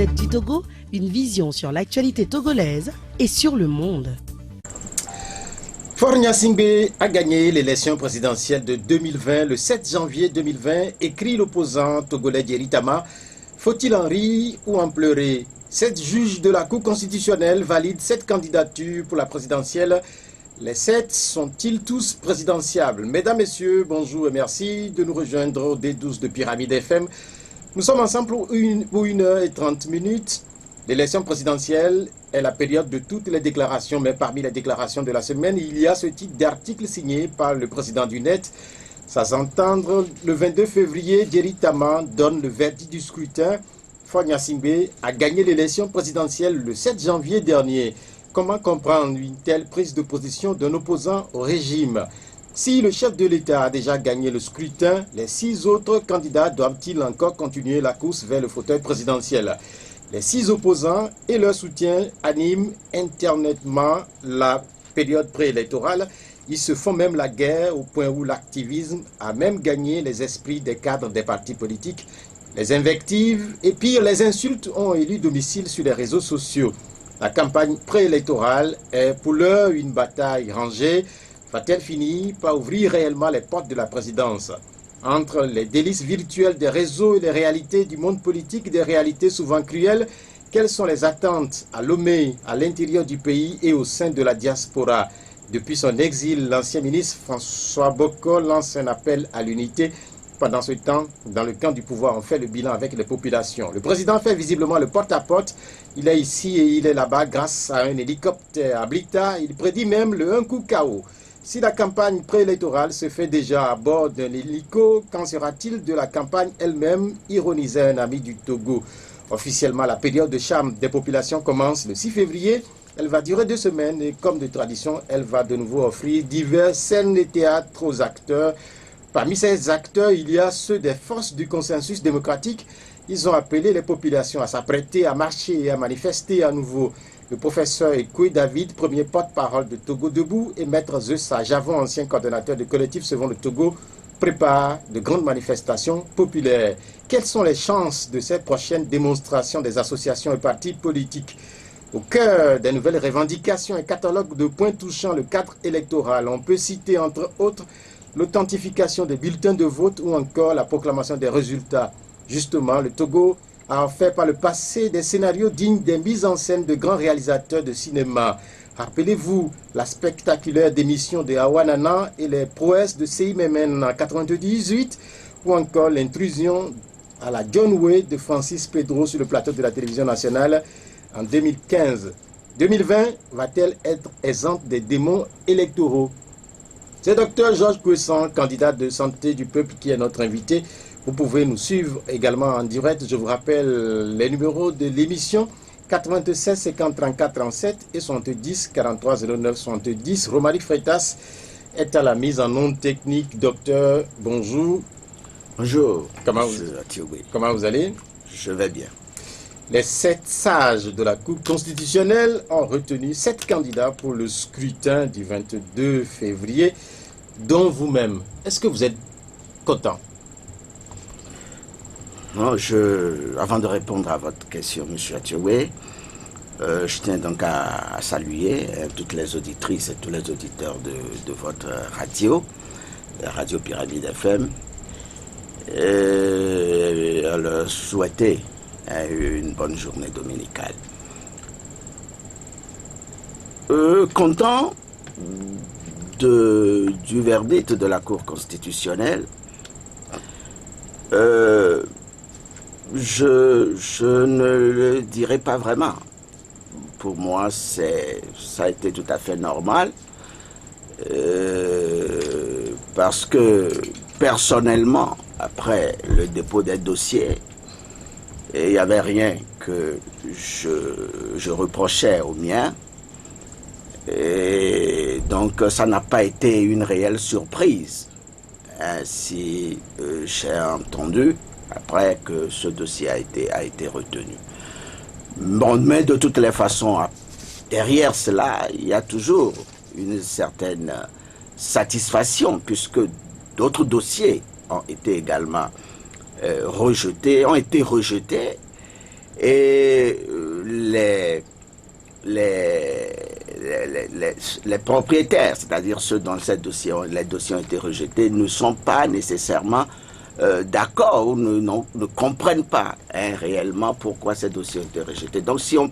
Gazette du Togo, une vision sur l'actualité togolaise et sur le monde. Faure Gnassingbé a gagné l'élection présidentielle de 2020 le 7 janvier 2020, écrit l'opposant togolais Diéry Tama. Faut-il en rire ou en pleurer? 7 juges de la Cour constitutionnelle valident cette candidature pour la présidentielle. Les 7 sont-ils tous présidentiables? Mesdames, Messieurs, bonjour et merci de nous rejoindre au D12 de Pyramide FM. Nous sommes ensemble pour 1h30. L'élection présidentielle est la période de toutes les déclarations, mais parmi les déclarations de la semaine, il y a ce type d'article signé par le président du Net. Ça s'entendre, le 22 février, Diéry Tama donne le verdict du scrutin. Faure Gnassingbé a gagné l'élection présidentielle le 7 janvier dernier. Comment comprendre une telle prise de position d'un opposant au régime? Si le chef de l'État a déjà gagné le scrutin, les 6 autres candidats doivent-ils encore continuer la course vers le fauteuil présidentiel? Les 6 opposants et leur soutien animent internement la période préélectorale. Ils se font même la guerre au point où l'activisme a même gagné les esprits des cadres des partis politiques. Les invectives et pire, les insultes ont élu domicile sur les réseaux sociaux. La campagne préélectorale est pour l'heure une bataille rangée. Va-t-elle finir par ouvrir réellement les portes de la présidence? Entre les délices virtuelles des réseaux et les réalités du monde politique, des réalités souvent cruelles, quelles sont les attentes à Lomé, à l'intérieur du pays et au sein de la diaspora? Depuis son exil, l'ancien ministre François Boko lance un appel à l'unité. Pendant ce temps, dans le camp du pouvoir, on fait le bilan avec les populations. Le président fait visiblement le porte-à-porte. Il est ici et il est là-bas grâce à un hélicoptère à Blita. Il prédit même le un coup KO. Si la campagne préélectorale se fait déjà à bord d'un hélico, qu'en sera-t-il de la campagne elle-même, ironisait un ami du Togo. Officiellement, la période de charme des populations commence le 6 février. Elle va durer 2 semaines et comme de tradition, elle va de nouveau offrir diverses scènes et théâtres aux acteurs. Parmi ces acteurs, il y a ceux des forces du consensus démocratique. Ils ont appelé les populations à s'apprêter à marcher et à manifester à nouveau. Le professeur Ekoué David, premier porte-parole de Togo Debout, et maître Zeusa Javon, ancien coordonnateur du collectif Sauvons le Togo, prépare de grandes manifestations populaires. Quelles sont les chances de cette prochaine démonstration des associations et partis politiques? Au cœur des nouvelles revendications et catalogues de points touchant le cadre électoral, on peut citer entre autres l'authentification des bulletins de vote ou encore la proclamation des résultats. Justement, le Togo a fait par le passé des scénarios dignes des mises en scène de grands réalisateurs de cinéma. Rappelez-vous la spectaculaire démission de Awanana et les prouesses de CIMMN en 1998 ou encore l'intrusion à la John Way de Francis Pedro sur le plateau de la télévision nationale en 2015. 2020 va-t-elle être exempte des démons électoraux? C'est Dr Georges Couessan, candidat de Santé du Peuple, qui est notre invité. Vous pouvez nous suivre également en direct. Je vous rappelle les numéros de l'émission 96 50 34 37 et 70 43 09 70. Romaric Freitas est à la mise en onde technique. Docteur, bonjour. Bonjour. Comment vous allez? Je vais bien. Les 7 sages de la Cour constitutionnelle ont retenu 7 candidats pour le scrutin du 22 février, dont vous-même. Est-ce que vous êtes content? Non, avant de répondre à votre question, M. Atioué, je tiens donc à saluer toutes les auditrices et tous les auditeurs de votre radio, la radio Pyramide FM, et à leur souhaiter une bonne journée dominicale. Content du verdict de la Cour constitutionnelle, je ne le dirais pas vraiment. Pour moi, ça a été tout à fait normal, parce que personnellement, après le dépôt des dossiers, il n'y avait rien que je reprochais aux miens. Et donc, ça n'a pas été une réelle surprise. Si j'ai entendu, après que ce dossier a été retenu. Bon, mais de toutes les façons, derrière cela, il y a toujours une certaine satisfaction, puisque d'autres dossiers ont été également ont été rejetés, Et les propriétaires, c'est-à-dire ceux dont les dossiers ont été rejetés, ne sont pas nécessairement d'accord ou ne comprennent pas réellement pourquoi ces dossiers ont été rejetés. Donc si on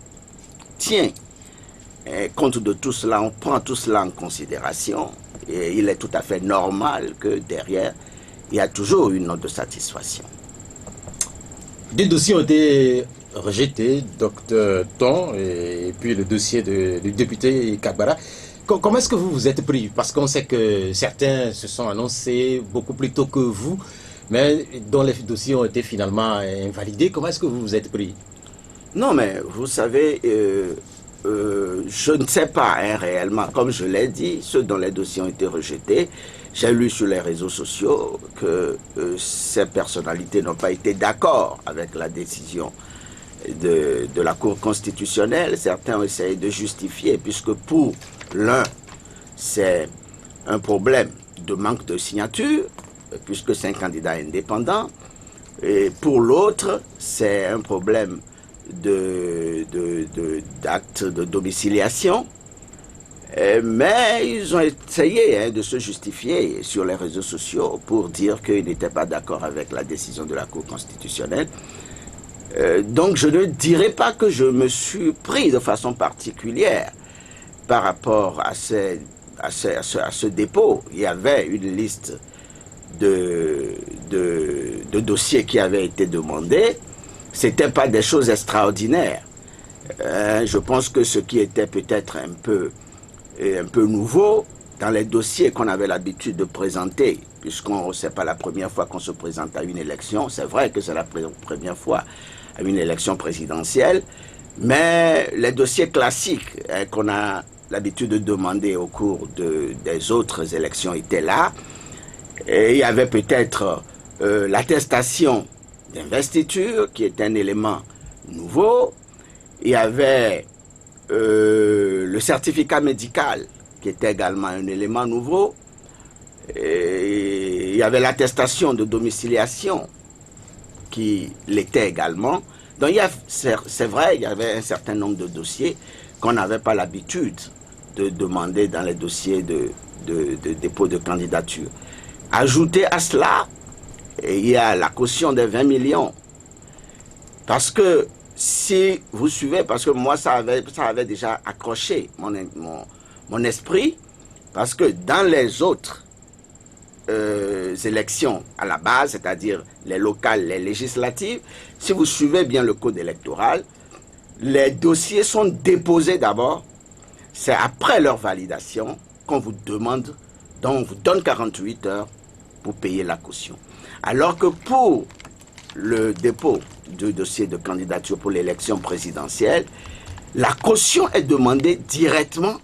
tient compte de tout cela, on prend tout cela en considération, et il est tout à fait normal que derrière, il y a toujours une note de satisfaction. Des dossiers ont été rejetés, docteur Ton, et puis le dossier du député Kagbara. Comment est-ce que vous vous êtes pris? Parce qu'on sait que certains se sont annoncés beaucoup plus tôt que vous, mais dont les dossiers ont été finalement invalidés. Comment est-ce que vous vous êtes pris? Non, mais vous savez, je ne sais pas réellement, comme je l'ai dit, ceux dont les dossiers ont été rejetés. J'ai lu sur les réseaux sociaux que ces personnalités n'ont pas été d'accord avec la décision de la Cour constitutionnelle. Certains ont essayé de justifier, puisque pour l'un, c'est un problème de manque de signature, puisque c'est un candidat indépendant, et pour l'autre, c'est un problème d'acte de domiciliation. Mais ils ont essayé de se justifier sur les réseaux sociaux pour dire qu'ils n'étaient pas d'accord avec la décision de la Cour constitutionnelle. Donc je ne dirais pas que je me suis pris de façon particulière par rapport à ce dépôt. Il y avait une liste de dossiers qui avaient été demandés. Ce n'était pas des choses extraordinaires. Je pense que ce qui était peut-être un peu nouveau dans les dossiers qu'on avait l'habitude de présenter, puisqu'on c'est pas la première fois qu'on se présente à une élection, c'est vrai que c'est la première fois à une élection présidentielle, mais les dossiers classiques qu'on a l'habitude de demander au cours des autres élections étaient là. Et il y avait peut-être l'attestation d'investiture qui est un élément nouveau. Il y avait le certificat médical qui était également un élément nouveau. Et il y avait l'attestation de domiciliation qui l'était également. Donc c'est vrai, il y avait un certain nombre de dossiers qu'on n'avait pas l'habitude de demander dans les dossiers de dépôt de candidature. Ajouter à cela, il y a la caution des 20 millions. Parce que si vous suivez, parce que moi ça avait déjà accroché mon esprit, parce que dans les autres élections à la base, c'est-à-dire les locales, les législatives, si vous suivez bien le code électoral, les dossiers sont déposés d'abord, c'est après leur validation qu'on vous demande, donc on vous donne 48 heures pour payer la caution. Alors que pour le dépôt du dossier de candidature pour l'élection présidentielle, la caution est demandée directement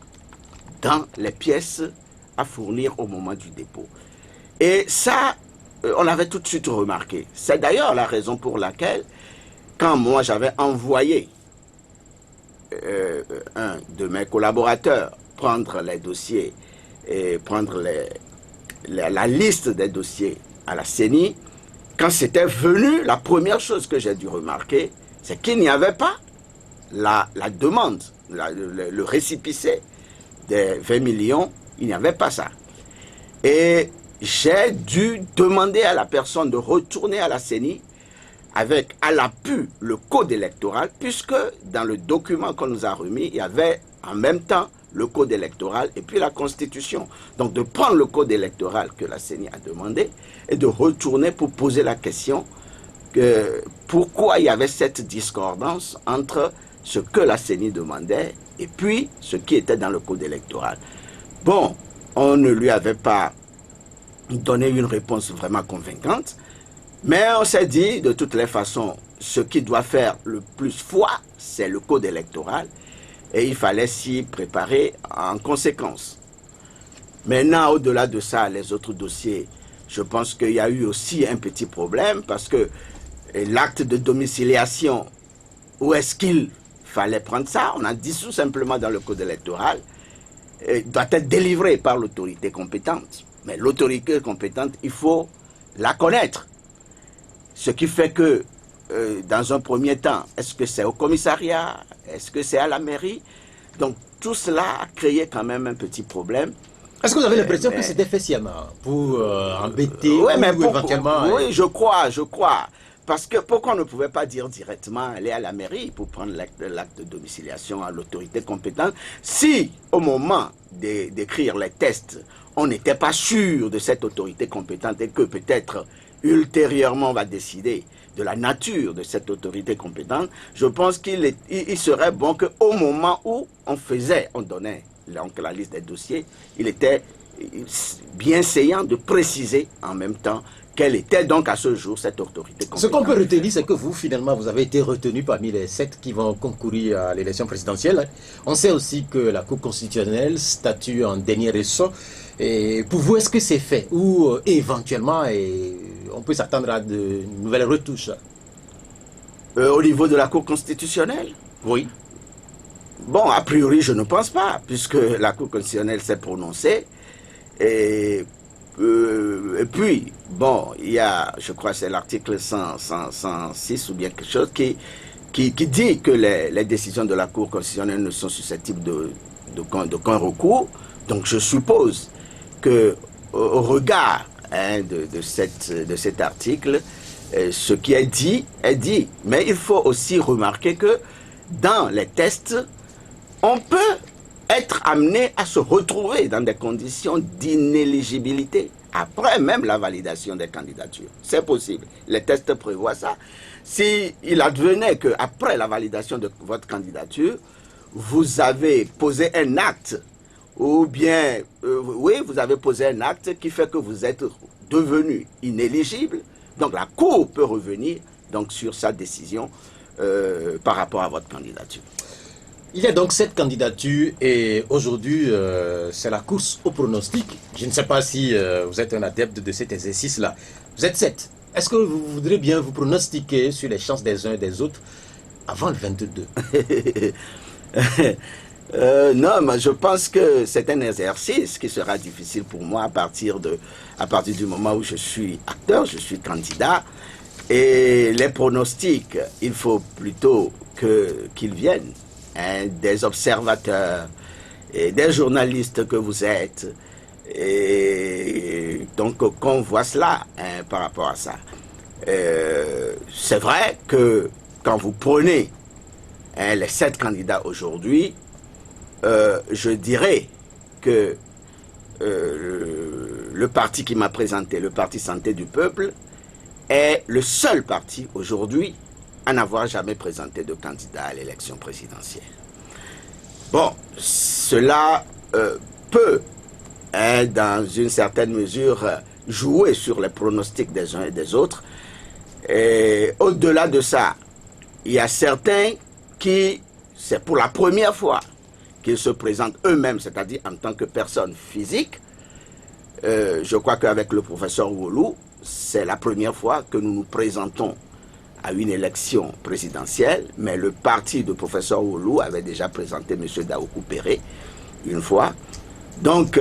dans les pièces à fournir au moment du dépôt. Et ça, on l'avait tout de suite remarqué. C'est d'ailleurs la raison pour laquelle, quand moi j'avais envoyé un de mes collaborateurs prendre les dossiers et prendre la liste des dossiers à la CENI, quand c'était venu, la première chose que j'ai dû remarquer, c'est qu'il n'y avait pas la demande, le récépissé des 20 millions, il n'y avait pas ça. Et j'ai dû demander à la personne de retourner à la CENI avec à l'appui le code électoral, puisque dans le document qu'on nous a remis, il y avait en même temps le code électoral et puis la Constitution. Donc de prendre le code électoral que la CENI a demandé et de retourner pour poser la question que pourquoi il y avait cette discordance entre ce que la CENI demandait et puis ce qui était dans le code électoral. Bon, on ne lui avait pas donné une réponse vraiment convaincante, mais on s'est dit de toutes les façons, ce qui doit faire le plus foi, c'est le code électoral. Et il fallait s'y préparer en conséquence. Maintenant, au-delà de ça, les autres dossiers, je pense qu'il y a eu aussi un petit problème parce que l'acte de domiciliation, où est-ce qu'il fallait prendre ça? On a dit tout simplement dans le code électoral, doit être délivré par l'autorité compétente. Mais l'autorité compétente, il faut la connaître. Ce qui fait que dans un premier temps, est-ce que c'est au commissariat? Est-ce que c'est à la mairie? Donc tout cela a créé quand même un petit problème. Est-ce que vous avez l'impression que c'était fait sciemment pour embêter ou éventuellement... Oui, je crois. Parce que pourquoi on ne pouvait pas dire directement aller à la mairie pour prendre l'acte de domiciliation à l'autorité compétente si au moment d'écrire les tests, on n'était pas sûr de cette autorité compétente et que peut-être ultérieurement on va décider de la nature de cette autorité compétente, je pense qu'il serait bon qu'au moment où on donnait donc la liste des dossiers, il était bien saillant de préciser en même temps quelle était donc à ce jour cette autorité compétente. Ce qu'on peut retenir, c'est que vous, finalement, vous avez été retenu parmi les 7 qui vont concourir à l'élection présidentielle. On sait aussi que la Cour constitutionnelle statue en dernier ressort. Et pour vous, est-ce que c'est fait? Ou éventuellement, on peut s'attendre à de nouvelles retouches? Au niveau de la Cour constitutionnelle? Oui. Bon, a priori, je ne pense pas, puisque la Cour constitutionnelle s'est prononcée. Et puis, bon, il y a, je crois que c'est l'article 106 ou bien quelque chose qui dit que les décisions de la Cour constitutionnelle ne sont susceptibles d'aucun recours. Donc je suppose que au regard de cet article, ce qui est dit est dit. Mais il faut aussi remarquer que dans les tests, on peut être amené à se retrouver dans des conditions d'inéligibilité après même la validation des candidatures. C'est possible. Les tests prévoient ça. S'il advenait qu'après la validation de votre candidature, vous avez posé un acte, ou bien, oui, vous avez posé un acte qui fait que vous êtes devenu inéligible, donc la Cour peut revenir donc, sur sa décision par rapport à votre candidature. Il y a donc cette candidature et aujourd'hui, c'est la course au pronostic. Je ne sais pas si vous êtes un adepte de cet exercice-là. Vous êtes 7. Est-ce que vous voudrez bien vous pronostiquer sur les chances des uns et des autres avant le 22? Non, mais je pense que c'est un exercice qui sera difficile pour moi à partir du moment où je suis acteur, je suis candidat. Et les pronostics, il faut plutôt qu'ils viennent des observateurs et des journalistes que vous êtes. Et donc qu'on voit cela par rapport à ça. C'est vrai que quand vous prenez les 7 candidats aujourd'hui, je dirais que le parti qui m'a présenté, le Parti Santé du Peuple, est le seul parti aujourd'hui à n'avoir jamais présenté de candidat à l'élection présidentielle. Bon, cela peut, dans une certaine mesure, jouer sur les pronostics des uns et des autres. Et au-delà de ça, il y a certains qui, c'est pour la première fois qu'ils se présentent eux-mêmes, c'est-à-dire en tant que personne physique. Je crois qu'avec le professeur Wolu, c'est la première fois que nous nous présentons à une élection présidentielle, mais le parti de professeur Wolu avait déjà présenté M. Daoukou Péré une fois. Donc,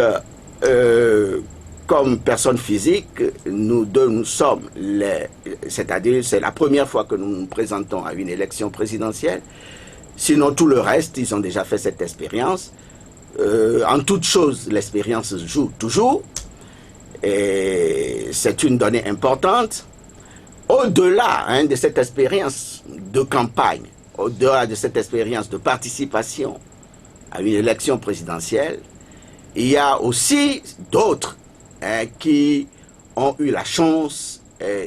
comme personne physique, nous deux, nous sommes c'est-à-dire c'est la première fois que nous nous présentons à une élection présidentielle. Sinon, tout le reste, ils ont déjà fait cette expérience. En toute chose, l'expérience joue toujours. Et c'est une donnée importante. Au-delà de cette expérience de campagne, au-delà de cette expérience de participation à une élection présidentielle, il y a aussi d'autres qui ont eu la chance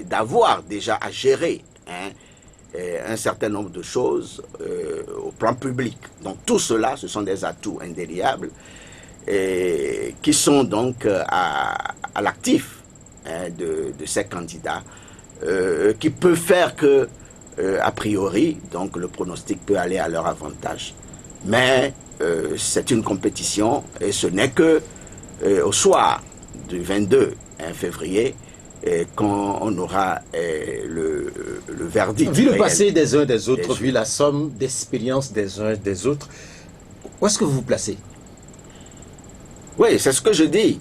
d'avoir déjà à gérer un certain nombre de choses au plan public. Donc tout cela, ce sont des atouts indéliables qui sont donc à l'actif de ces candidats qui peut faire que, a priori, donc le pronostic peut aller à leur avantage. Mais c'est une compétition et ce n'est que au soir du 22 février quand on aura le verdict. Vu le passé des uns des autres, vu la somme d'expérience des uns et des autres, où est-ce que vous vous placez? Oui, c'est ce que je dis.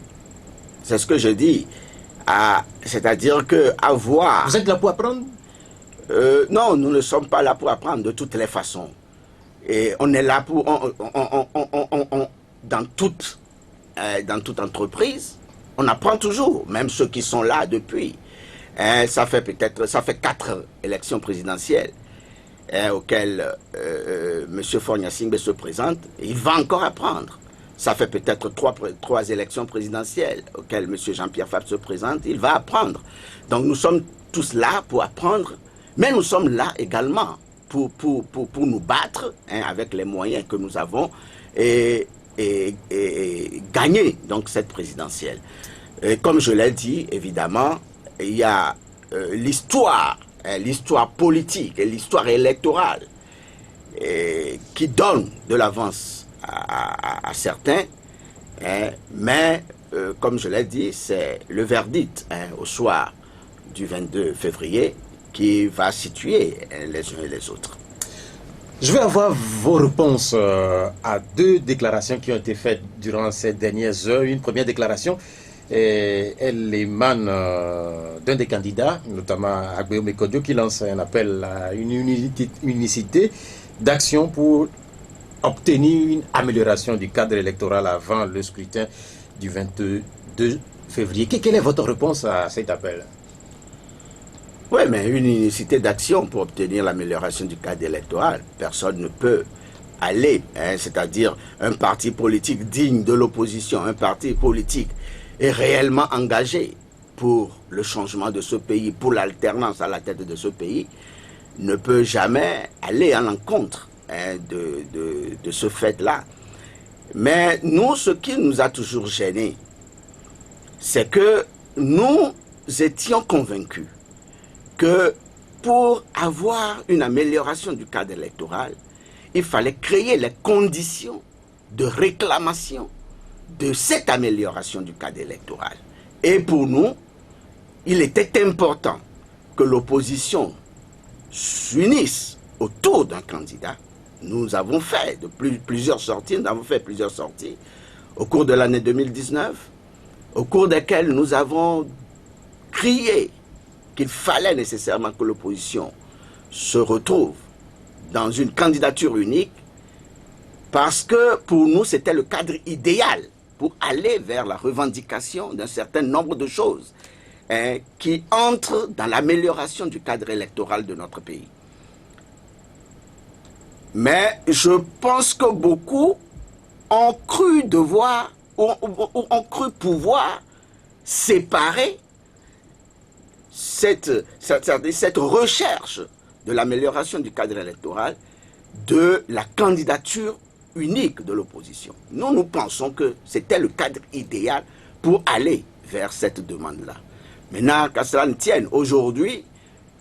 C'est ce que je dis. C'est-à-dire que avoir... Vous êtes là pour apprendre? Non, nous ne sommes pas là pour apprendre de toutes les façons. Et on est là pour... dans toute entreprise, on apprend toujours, même ceux qui sont là depuis. Ça fait 4 élections présidentielles auxquelles M. Faure-Gnassingbé se présente. Il va encore apprendre. Ça fait peut-être 3 élections présidentielles auxquelles M. Jean-Pierre Fabre se présente. Il va apprendre. Donc nous sommes tous là pour apprendre, mais nous sommes là également pour nous battre avec les moyens que nous avons et gagner donc cette présidentielle. Et comme je l'ai dit, évidemment, il y a l'histoire politique et l'histoire électorale qui donne de l'avance à certains, mais comme je l'ai dit, c'est le verdict au soir du 22 février qui va situer les uns et les autres. Je vais avoir vos réponses à 2 déclarations qui ont été faites durant ces dernières heures. Une première déclaration, elle émane d'un des candidats, notamment Agbéo Mekodio, qui lance un appel à une unicité d'action pour obtenir une amélioration du cadre électoral avant le scrutin du 22 février. Quelle est votre réponse à cet appel? Oui, mais une unicité d'action pour obtenir l'amélioration du cadre électoral, personne ne peut aller, c'est-à-dire un parti politique digne de l'opposition, un parti politique est réellement engagé pour le changement de ce pays, pour l'alternance à la tête de ce pays, ne peut jamais aller à l'encontre de ce fait-là. Mais nous, ce qui nous a toujours gênés, c'est que nous étions convaincus que pour avoir une amélioration du cadre électoral, il fallait créer les conditions de réclamation de cette amélioration du cadre électoral. Et pour nous, il était important que l'opposition s'unisse autour d'un candidat. Nous avons fait plusieurs sorties au cours de l'année 2019, au cours desquelles nous avons crié qu'il fallait nécessairement que l'opposition se retrouve dans une candidature unique, parce que pour nous, c'était le cadre idéal pour aller vers la revendication d'un certain nombre de choses qui entrent dans l'amélioration du cadre électoral de notre pays. Mais je pense que beaucoup ont cru devoir, ont cru pouvoir séparer cette recherche de l'amélioration du cadre électoral de la candidature unique de l'opposition. Nous pensons que c'était le cadre idéal pour aller vers cette demande-là. Maintenant, qu'à cela ne tienne, aujourd'hui,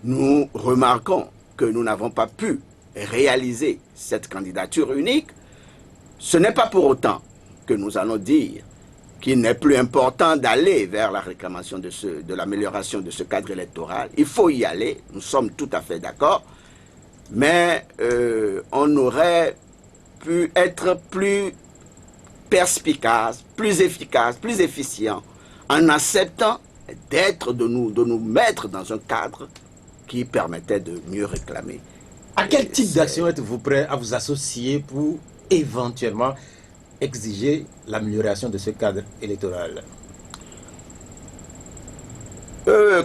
nous remarquons que nous n'avons pas pu réaliser cette candidature unique. Ce n'est pas pour autant que nous allons dire qu'il n'est plus important d'aller vers la réclamation de l'amélioration de ce cadre électoral. Il faut y aller, nous sommes tout à fait d'accord, mais on aurait pu être plus perspicace, plus efficace, plus efficient, en acceptant de nous mettre dans un cadre qui permettait de mieux réclamer. À quel type d'action êtes-vous prêt à vous associer pour éventuellement exiger l'amélioration de ce cadre électoral?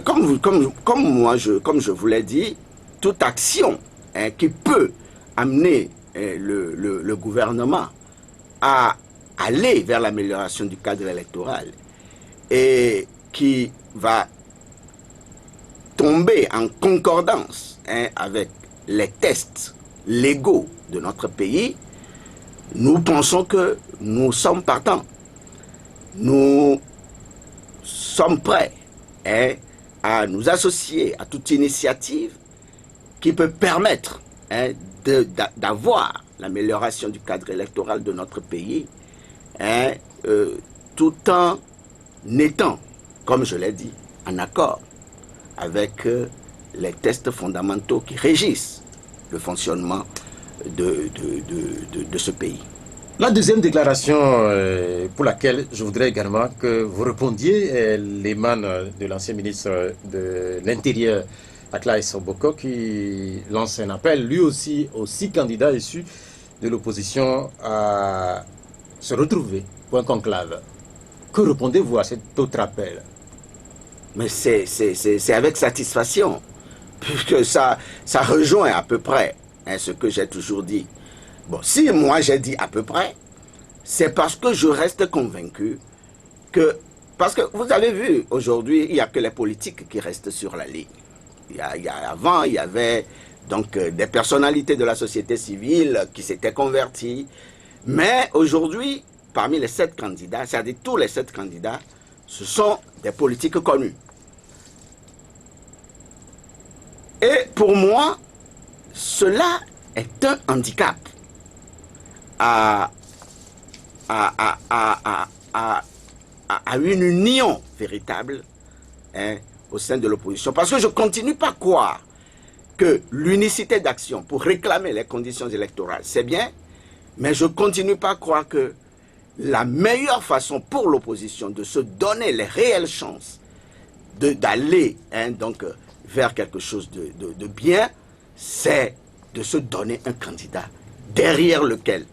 Comme je vous l'ai dit, toute action qui peut amener le gouvernement à aller vers l'amélioration du cadre électoral et qui va tomber en concordance avec les tests légaux de notre pays, nous pensons que nous sommes partants. Nous sommes prêts à nous associer à toute initiative qui peut permettre d'avoir l'amélioration du cadre électoral de notre pays, tout en étant, comme je l'ai dit, en accord avec les tests fondamentaux qui régissent le fonctionnement de ce pays. La deuxième déclaration pour laquelle je voudrais également que vous répondiez, elle émane de l'ancien ministre de l'Intérieur, Aklaï Soboko, qui lance un appel, lui aussi, aux 6 candidats issus de l'opposition à se retrouver pour un conclave. Que répondez-vous à cet autre appel? Mais c'est avec satisfaction, puisque ça rejoint à peu près ce que j'ai toujours dit. Bon, si moi j'ai dit à peu près, c'est parce que je reste convaincu que... Parce que vous avez vu, aujourd'hui, il n'y a que les politiques qui restent sur la ligne. Avant, il y avait donc des personnalités de la société civile qui s'étaient converties. Mais aujourd'hui, parmi les 7 candidats, c'est-à-dire tous les 7 candidats, ce sont des politiques connus. Et pour moi, cela est un handicap à une union véritable au sein de l'opposition. Parce que je ne continue pas à croire que l'unicité d'action pour réclamer les conditions électorales, c'est bien, mais je ne continue pas à croire que la meilleure façon pour l'opposition de se donner les réelles chances d'aller vers quelque chose de bien, c'est de se donner un candidat derrière lequel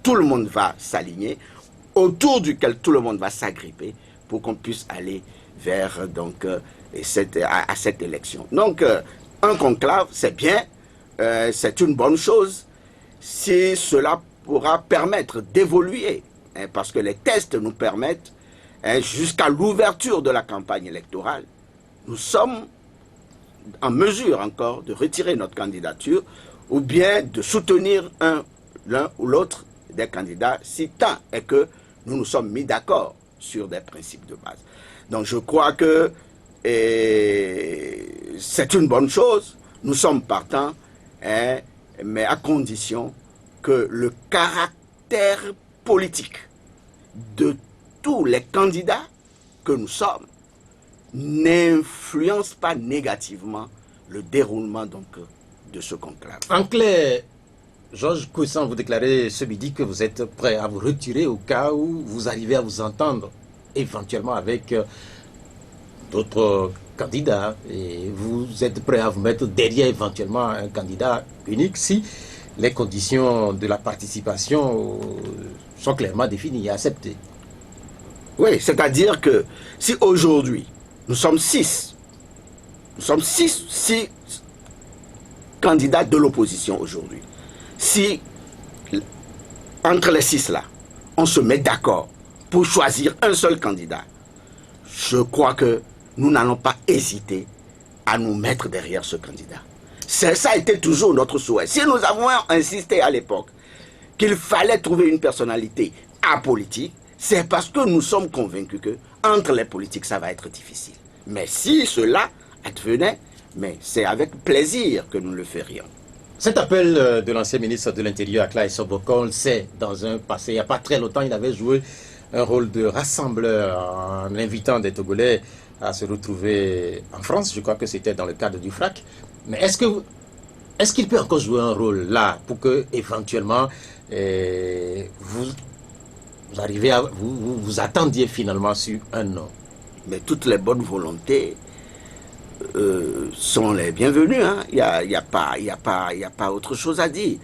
tout le monde va s'aligner, autour duquel tout le monde va s'agripper pour qu'on puisse aller vers à cette élection. Donc, un conclave, c'est bien, c'est une bonne chose si cela pourra permettre d'évoluer, parce que les tests nous permettent, jusqu'à l'ouverture de la campagne électorale, nous sommes en mesure encore de retirer notre candidature ou bien de soutenir l'un ou l'autre des candidats, si tant est que nous nous sommes mis d'accord sur des principes de base. Donc je crois que c'est une bonne chose, nous sommes partants, mais à condition que le caractère politique de tous les candidats que nous sommes n'influence pas négativement le déroulement de ce conclave. En clair, Georges Koussan, vous déclarez ce midi que vous êtes prêt à vous retirer au cas où vous arrivez à vous entendre éventuellement avec d'autres candidats et vous êtes prêt à vous mettre derrière éventuellement un candidat unique si les conditions de la participation sont clairement définies et acceptées. Oui, c'est-à-dire que si aujourd'hui nous sommes 6 candidats de l'opposition aujourd'hui, si entre les 6 là, on se met d'accord pour choisir un seul candidat, je crois que nous n'allons pas hésiter à nous mettre derrière ce candidat. Ça a été toujours notre souhait. Si nous avons insisté à l'époque qu'il fallait trouver une personnalité apolitique, c'est parce que nous sommes convaincus que entre les politiques, ça va être difficile. Mais si cela advenait, mais c'est avec plaisir que nous le ferions. Cet appel de l'ancien ministre de l'Intérieur, Aklaï Soboko, on le sait, dans un passé, il n'y a pas très longtemps, il avait joué un rôle de rassembleur en invitant des Togolais à se retrouver en France. Je crois que c'était dans le cadre du FRAC. Mais est-ce qu'il peut encore jouer un rôle là pour que éventuellement vous arrivez à vous attendiez finalement sur un nom? Mais toutes les bonnes volontés sont les bienvenues. Hein. Il n'y a pas autre chose à dire.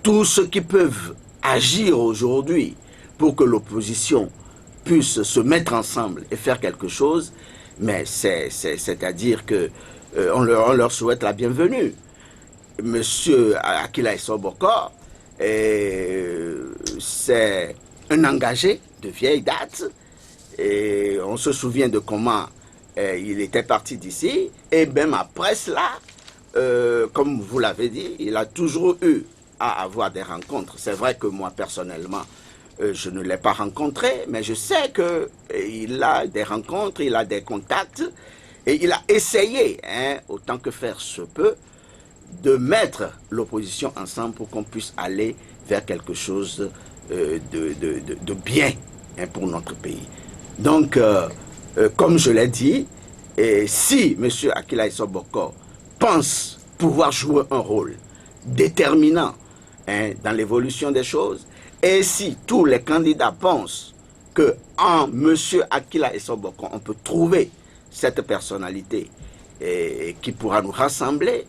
Tous ceux qui peuvent agir aujourd'hui pour que l'opposition puisse se mettre ensemble et faire quelque chose, mais c'est-à-dire que on leur souhaite la bienvenue. Monsieur Aklaï Soboko, c'est un engagé de vieille date, et on se souvient de comment il était parti d'ici, et même après cela, comme vous l'avez dit, il a toujours eu à avoir des rencontres. C'est vrai que moi, personnellement, je ne l'ai pas rencontré, mais je sais qu'il a des rencontres, il a des contacts, et il a essayé, autant que faire se peut, de mettre l'opposition ensemble pour qu'on puisse aller vers quelque chose de bien pour notre pays. Donc, comme je l'ai dit, si M. Aklaï Soboko pense pouvoir jouer un rôle déterminant dans l'évolution des choses, et si tous les candidats pensent qu'en M. Aklaï Soboko, on peut trouver cette personnalité et qui pourra nous rassembler.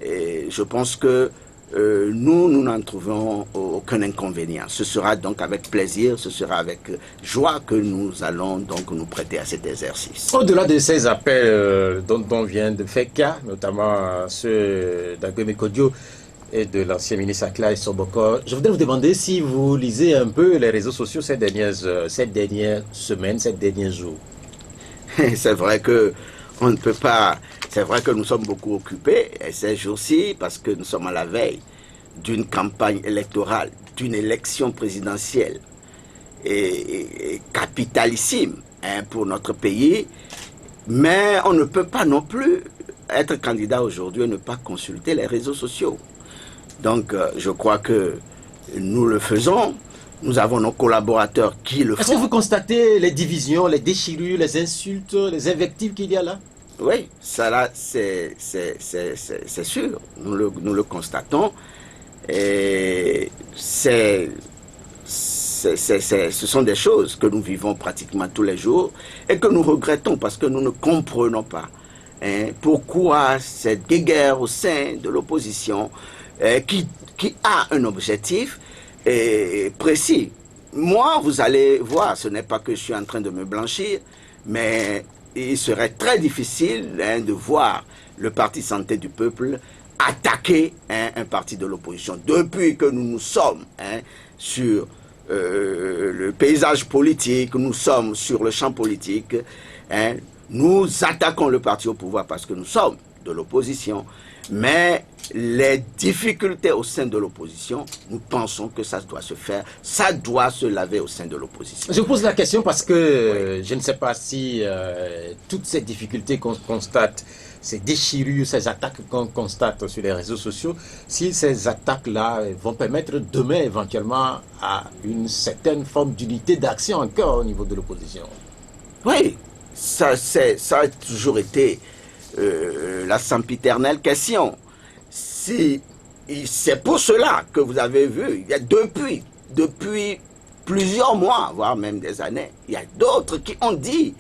Et je pense que nous n'en trouvons aucun inconvénient. Ce sera donc avec plaisir, ce sera avec joie que nous allons donc nous prêter à cet exercice. Au-delà de ces appels dont on vient de faire cas, notamment ceux d'Agueme Kodio et de l'ancien ministre Akla et Soboko, je voudrais vous demander si vous lisez un peu les réseaux sociaux ces dernières semaines, ces derniers jours. C'est vrai que on ne peut pas. C'est vrai que nous sommes beaucoup occupés ces jours-ci parce que nous sommes à la veille d'une campagne électorale, d'une élection présidentielle et capitalissime pour notre pays. Mais on ne peut pas non plus être candidat aujourd'hui et ne pas consulter les réseaux sociaux. Donc je crois que nous le faisons. Nous avons nos collaborateurs qui le font. Est-ce que vous constatez les divisions, les déchirures, les insultes, les invectives qu'il y a là? Oui, ça là, c'est sûr. Nous le constatons. Et ce sont des choses que nous vivons pratiquement tous les jours et que nous regrettons parce que nous ne comprenons pas pourquoi cette guerre au sein de l'opposition qui a un objectif précis. Moi, vous allez voir, ce n'est pas que je suis en train de me blanchir, mais il serait très difficile de voir le Parti Santé du Peuple attaquer un parti de l'opposition. Depuis que nous sommes sur le paysage politique, nous sommes sur le champ politique, nous attaquons le parti au pouvoir parce que nous sommes de l'opposition. Mais les difficultés au sein de l'opposition, nous pensons que ça doit se faire, ça doit se laver au sein de l'opposition. Je pose la question parce que je ne sais pas si toutes ces difficultés qu'on constate, ces déchirures, ces attaques qu'on constate sur les réseaux sociaux, si ces attaques-là vont permettre demain éventuellement à une certaine forme d'unité d'action encore au niveau de l'opposition. Oui, ça a toujours été la sempiternelle question. C'est pour cela que vous avez vu, il y a depuis plusieurs mois, voire même des années, il y a d'autres qui ont dit,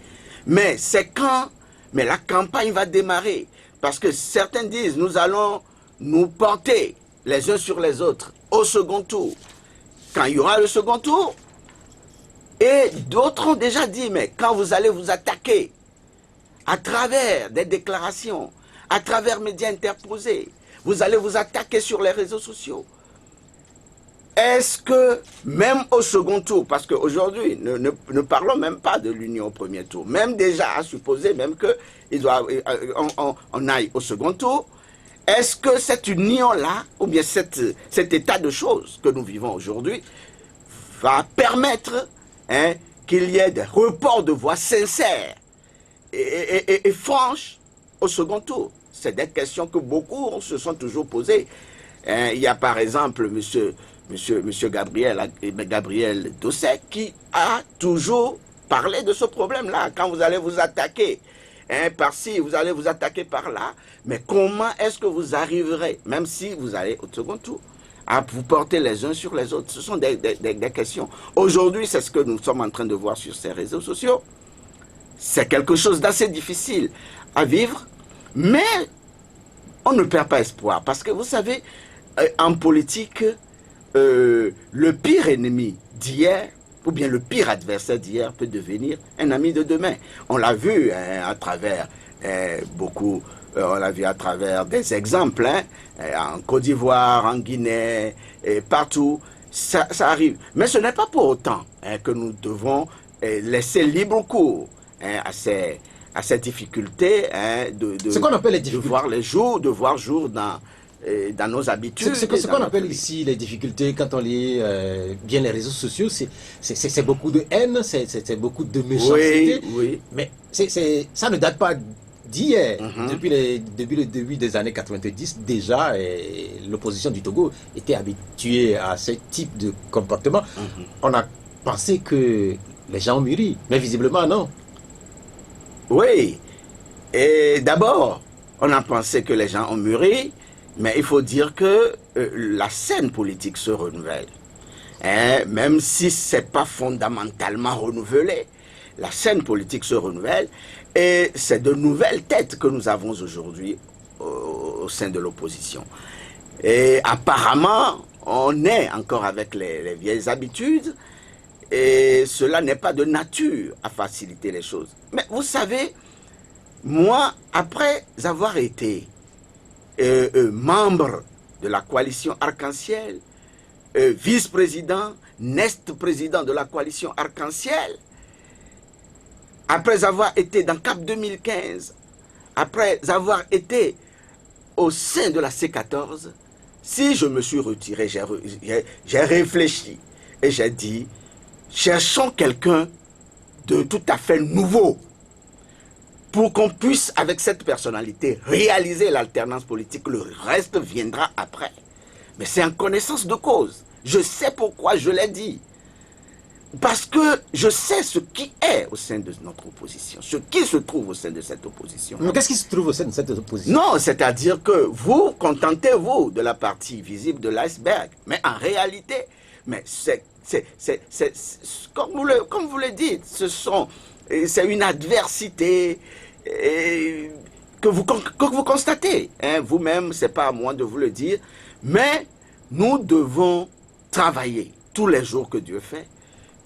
mais c'est quand la campagne va démarrer. Parce que certains disent, nous allons nous porter les uns sur les autres au second tour. Quand il y aura le second tour, et d'autres ont déjà dit, mais quand vous allez vous attaquer à travers des déclarations, à travers médias interposés, vous allez vous attaquer sur les réseaux sociaux. Est-ce que, même au second tour, parce qu'aujourd'hui, ne parlons même pas de l'union au premier tour, même déjà à supposer même qu'on aille au second tour, est-ce que cette union-là, ou bien cet état de choses que nous vivons aujourd'hui, va permettre qu'il y ait des reports de voix sincères et franches au second tour? C'est des questions que beaucoup se sont toujours posées. Il y a par exemple Monsieur Gabriel Dosset qui a toujours parlé de ce problème-là. Quand vous allez vous attaquer par-ci, vous allez vous attaquer par-là, mais comment est-ce que vous arriverez, même si vous allez au second tour, à vous porter les uns sur les autres? Ce sont des questions. Aujourd'hui, c'est ce que nous sommes en train de voir sur ces réseaux sociaux. C'est quelque chose d'assez difficile à vivre, mais on ne perd pas espoir. Parce que vous savez, en politique, le pire ennemi d'hier, ou bien le pire adversaire d'hier peut devenir un ami de demain. On l'a vu à travers beaucoup, on l'a vu à travers des exemples, en Côte d'Ivoire, en Guinée, et partout, ça arrive. Mais ce n'est pas pour autant que nous devons laisser libre cours à ces difficultés ce qu'on appelle les difficultés. de voir jour dans nos habitudes. Ce qu'on appelle ici les difficultés, quand on lit bien les réseaux sociaux, c'est beaucoup de haine, c'est beaucoup de méchanceté. Oui. Mais ça ne date pas d'hier. Depuis le début des années 90, déjà, l'opposition du Togo était habituée à ce type de comportement. On a pensé que les gens ont mûri, mais visiblement non. Oui. Et d'abord, on a pensé que les gens ont mûri, mais il faut dire que la scène politique se renouvelle. Même si ce n'est pas fondamentalement renouvelé, la scène politique se renouvelle et c'est de nouvelles têtes que nous avons aujourd'hui au sein de l'opposition. Et apparemment, on est encore avec les vieilles habitudes et cela n'est pas de nature à faciliter les choses. Mais vous savez, moi, après avoir été membre de la coalition Arc-en-Ciel, vice-président, président de la coalition Arc-en-Ciel, après avoir été dans CAP 2015, après avoir été au sein de la C14, si je me suis retiré, j'ai réfléchi et j'ai dit, cherchons quelqu'un de tout à fait nouveau pour qu'on puisse, avec cette personnalité, réaliser l'alternance politique. Le reste viendra après. Mais c'est en connaissance de cause. Je sais pourquoi je l'ai dit. Parce que je sais ce qui est au sein de notre opposition, ce qui se trouve au sein de cette opposition. Mais qu'est-ce qui se trouve au sein de cette opposition? Non, c'est-à-dire que vous contentez-vous de la partie visible de l'iceberg. Mais en réalité, mais comme vous le dites, c'est une adversité que vous constatez. Hein, vous-même, ce n'est pas à moi de vous le dire. Mais nous devons travailler tous les jours que Dieu fait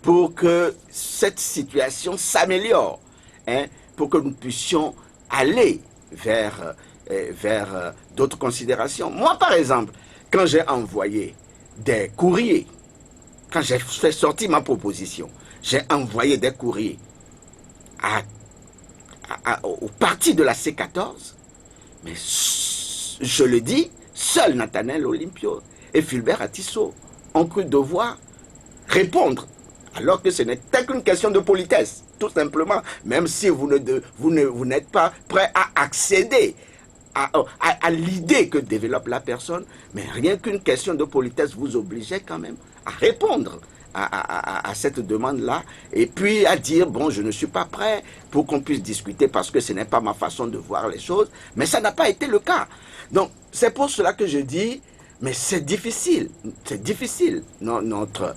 pour que cette situation s'améliore, hein, pour que nous puissions aller vers d'autres considérations. Moi, par exemple, quand j'ai envoyé des courriers, quand j'ai fait sortir ma proposition, j'ai envoyé des courriers au parti de la C14, mais je le dis, seul Nathanaël Olympio et Fulbert Atisso ont cru devoir répondre, alors que ce n'était qu'une question de politesse, tout simplement, même si vous n'êtes pas prêt à accéder à l'idée que développe la personne, mais rien qu'une question de politesse vous obligeait quand même à répondre à cette demande-là, et puis à dire, bon, je ne suis pas prêt pour qu'on puisse discuter parce que ce n'est pas ma façon de voir les choses, mais ça n'a pas été le cas. Donc, c'est pour cela que je dis, mais c'est difficile notre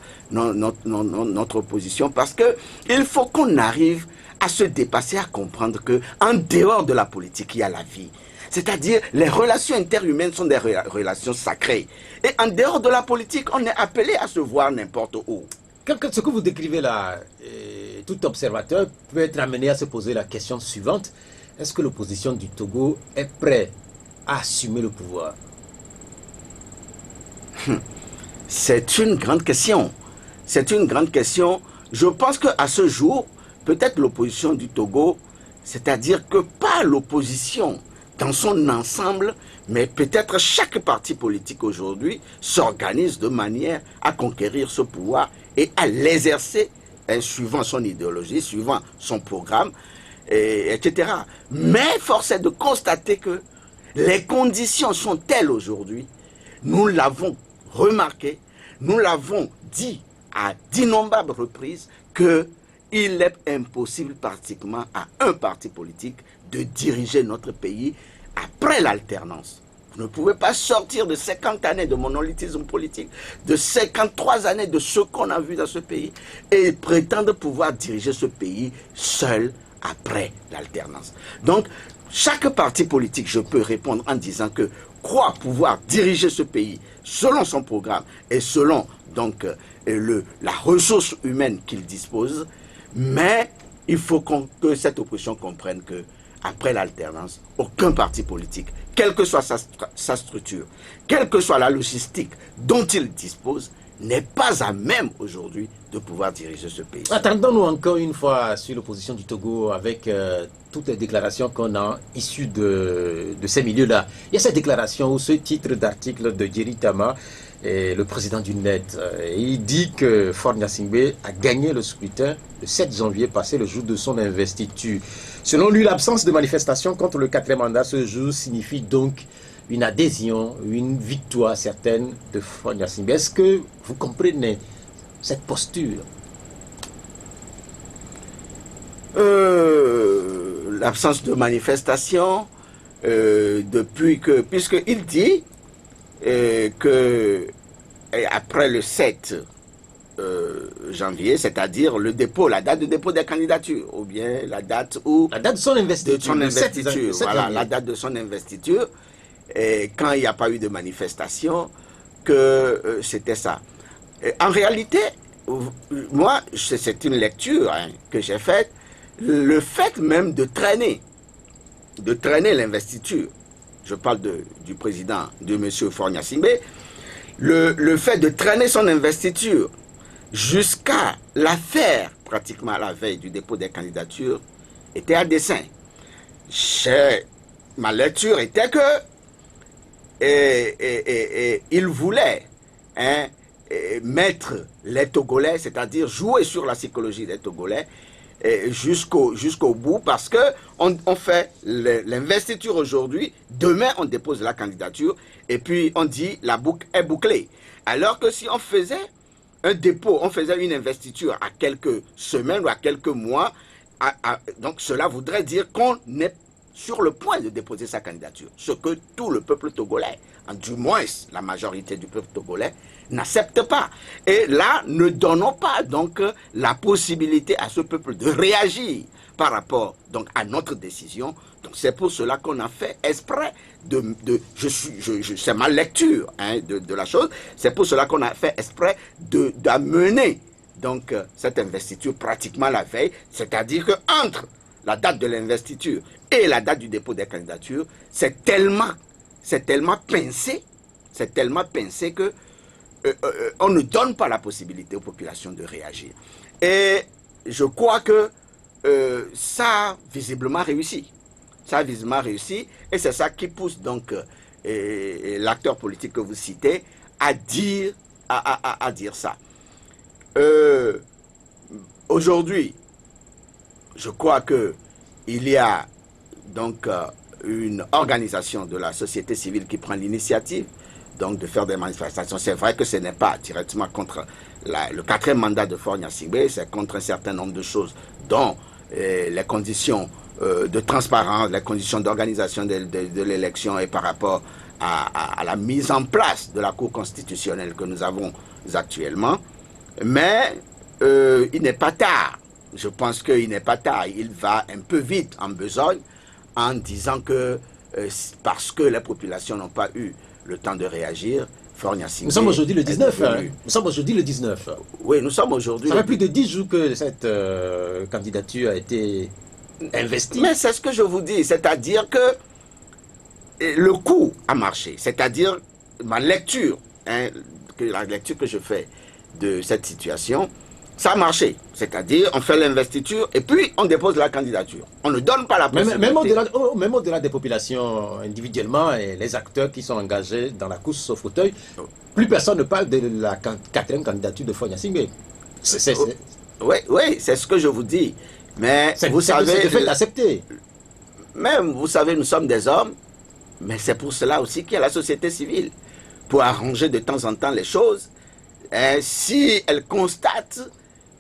position, parce que il faut qu'on arrive à se dépasser, à comprendre que en dehors de la politique, il y a la vie. C'est-à-dire, les relations interhumaines sont des relations sacrées. Et en dehors de la politique, on est appelé à se voir n'importe où. Ce que vous décrivez là, tout observateur peut être amené à se poser la question suivante. Est-ce que l'opposition du Togo est prête à assumer le pouvoir? C'est une grande question. C'est une grande question. Je pense qu'à ce jour, peut-être l'opposition du Togo, c'est-à-dire que pas l'opposition dans son ensemble, mais peut-être chaque parti politique aujourd'hui s'organise de manière à conquérir ce pouvoir et à l'exercer, suivant son idéologie, suivant son programme, etc. Mais force est de constater que les conditions sont telles aujourd'hui, nous l'avons remarqué, nous l'avons dit à d'innombrables reprises, qu'il est impossible pratiquement à un parti politique de diriger notre pays après l'alternance. Vous ne pouvez pas sortir de 50 années de monolithisme politique, de 53 années de ce qu'on a vu dans ce pays, et prétendre pouvoir diriger ce pays seul après l'alternance. Donc, chaque parti politique, je peux répondre en disant que croit pouvoir diriger ce pays selon son programme et selon donc la ressource humaine qu'il dispose, mais il faut que cette opposition comprenne que après l'alternance, aucun parti politique, quelle que soit sa structure, quelle que soit la logistique dont il dispose, n'est pas à même aujourd'hui de pouvoir diriger ce pays. Attendons-nous encore une fois sur l'opposition du Togo avec toutes les déclarations qu'on a issues de ces milieux-là. Il y a cette déclaration ou ce titre d'article de Jerry Tama, le président du NET. Il dit que Faure Gnassingbé a gagné le scrutin le 7 janvier passé, le jour de son investiture. Selon lui, l'absence de manifestation contre le 4e mandat ce jour signifie donc une adhésion, une victoire certaine de Faure Gnassingbé. Est-ce que vous comprenez cette posture? L'absence de manifestation, puisqu'il dit que après le 7 janvier, c'est-à-dire le dépôt, la date de dépôt des candidatures, ou bien la date où... La date de son investiture. De son investiture, voilà, janvier. la date de son investiture, et quand il n'y a pas eu de manifestation, que c'était ça. Et en réalité, moi, c'est une lecture que j'ai faite, le fait même de traîner l'investiture, je parle du président, de M. Faure Gnassingbé, le fait de traîner son investiture jusqu'à la faire pratiquement à la veille du dépôt des candidatures était à dessein. Ma lecture était que il voulait mettre les Togolais, c'est-à-dire jouer sur la psychologie des Togolais jusqu'au bout, parce que on fait l'investiture aujourd'hui, demain on dépose la candidature et puis on dit la boucle est bouclée. Alors que si on faisait un dépôt, on faisait une investiture à quelques semaines ou à quelques mois, donc cela voudrait dire qu'on est sur le point de déposer sa candidature, ce que tout le peuple togolais, du moins la majorité du peuple togolais, n'accepte pas. Et là, ne donnons pas donc la possibilité à ce peuple de réagir par rapport donc à notre décision. Donc c'est pour cela qu'on a fait exprès c'est ma lecture de la chose. C'est pour cela qu'on a fait exprès d'amener donc cette investiture pratiquement la veille, c'est-à-dire que entre la date de l'investiture et la date du dépôt des candidatures, c'est tellement pincé que on ne donne pas la possibilité aux populations de réagir. Et je crois que ça a visiblement réussi. Ça a visiblement réussi, et c'est ça qui pousse donc l'acteur politique que vous citez à dire ça. Aujourd'hui, je crois que il y a donc une organisation de la société civile qui prend l'initiative donc de faire des manifestations. C'est vrai que ce n'est pas directement contre le 4e mandat de Faure Gnassingbé, c'est contre un certain nombre de choses, dont les conditions de transparence, les conditions d'organisation de l'élection et par rapport à la mise en place de la Cour constitutionnelle que nous avons actuellement. Mais il n'est pas tard. Je pense qu'il n'est pas tard. Il va un peu vite en besogne en disant que parce que les populations n'ont pas eu le temps de réagir, Faure Gnassingbé... Nous sommes aujourd'hui le 19. Nous sommes aujourd'hui le 19. Oui, nous sommes aujourd'hui... Ça fait plus de 10 jours que cette candidature a été investie. Mais c'est ce que je vous dis, c'est-à-dire que le coup a marché. C'est-à-dire ma lecture, la lecture que je fais de cette situation, ça a marché. C'est-à-dire, on fait l'investiture et puis on dépose la candidature. On ne donne pas la possibilité. Même au-delà des populations individuellement et les acteurs qui sont engagés dans la course au fauteuil, plus personne ne parle de la 4e candidature de Faure Gnassingbé. Oui, c'est ce que je vous dis. Mais vous savez... C'est le fait d'accepter. Même, vous savez, nous sommes des hommes, mais c'est pour cela aussi qu'il y a la société civile. Pour arranger de temps en temps les choses, si elle constate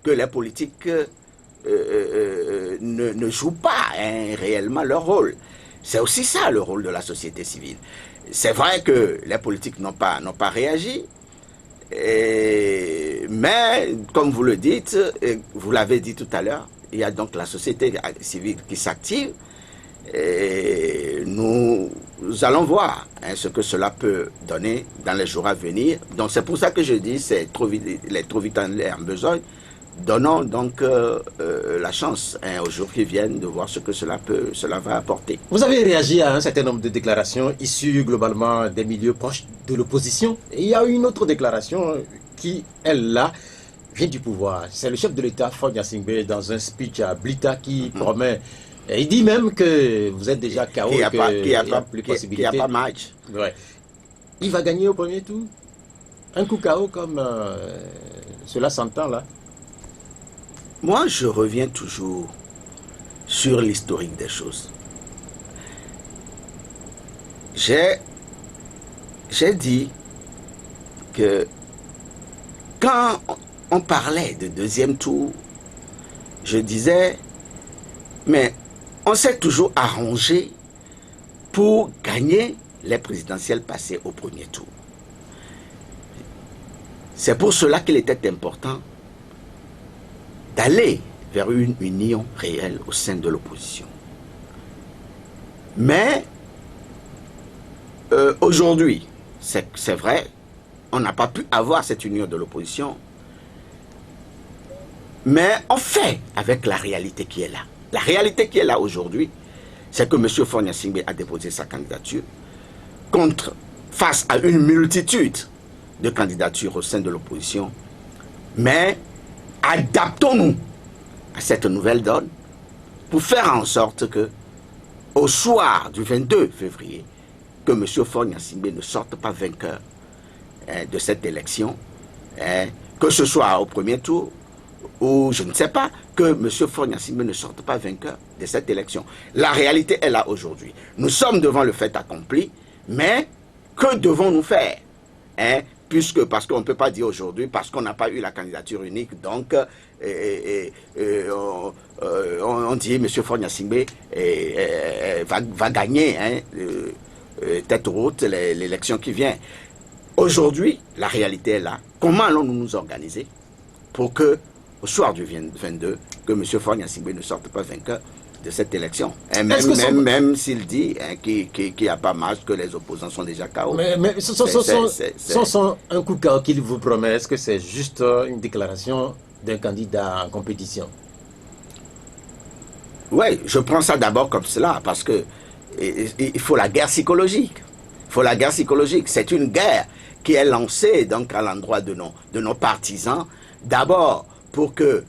que les politiques ne jouent pas réellement leur rôle. C'est aussi ça le rôle de la société civile. C'est vrai que les politiques n'ont pas réagi, mais comme vous le dites, et vous l'avez dit tout à l'heure, il y a donc la société civile qui s'active et nous allons voir ce que cela peut donner dans les jours à venir. Donc c'est pour ça que je dis, il est trop vite en besogne. Donnons donc la chance aux jours qui viennent de voir ce que cela va apporter. Vous avez réagi à un certain nombre de déclarations issues globalement des milieux proches de l'opposition. Et il y a une autre déclaration qui, elle là, vient du pouvoir. C'est le chef de l'État, Faure Gnassingbé, dans un speech à Blita qui promet... Et il dit même que vous êtes déjà KO, qu'il n'y a pas match. Ouais. Il va gagner au premier tour. Un coup KO comme cela s'entend là. Moi, je reviens toujours sur l'historique des choses. J'ai dit que quand on parlait de 2e tour, je disais, mais on s'est toujours arrangé pour gagner les présidentielles passées au premier tour. C'est pour cela qu'il était important d'aller vers une union réelle au sein de l'opposition. Mais aujourd'hui, c'est vrai, on n'a pas pu avoir cette union de l'opposition, mais on fait avec la réalité qui est là. La réalité qui est là aujourd'hui, c'est que M. Faure Gnassingbé a déposé sa candidature face à une multitude de candidatures au sein de l'opposition. Mais adaptons-nous à cette nouvelle donne pour faire en sorte que, au soir du 22 février, que M. Faure Gnassingbé ne sorte pas vainqueur de cette élection, que ce soit au premier tour, ou je ne sais pas, que M. Faure Gnassingbé ne sorte pas vainqueur de cette élection. La réalité est là aujourd'hui. Nous sommes devant le fait accompli, mais que devons-nous faire, parce qu'on ne peut pas dire aujourd'hui, parce qu'on n'a pas eu la candidature unique, donc on dit M. Faure Gnassingbé va gagner tête haute l'élection qui vient. Aujourd'hui, la réalité est là. Comment allons-nous nous organiser pour que, au soir du 22, que M. Faure Gnassingbé ne sorte pas vainqueur de cette élection, même s'il dit qu'il n'y a pas marge, que les opposants sont déjà KO. Mais sans un coup KO qu'il vous promet, est-ce que c'est juste une déclaration d'un candidat en compétition? Oui, je prends ça d'abord comme cela, parce que il faut la guerre psychologique. Il faut la guerre psychologique. C'est une guerre qui est lancée donc à l'endroit de nos partisans, d'abord pour que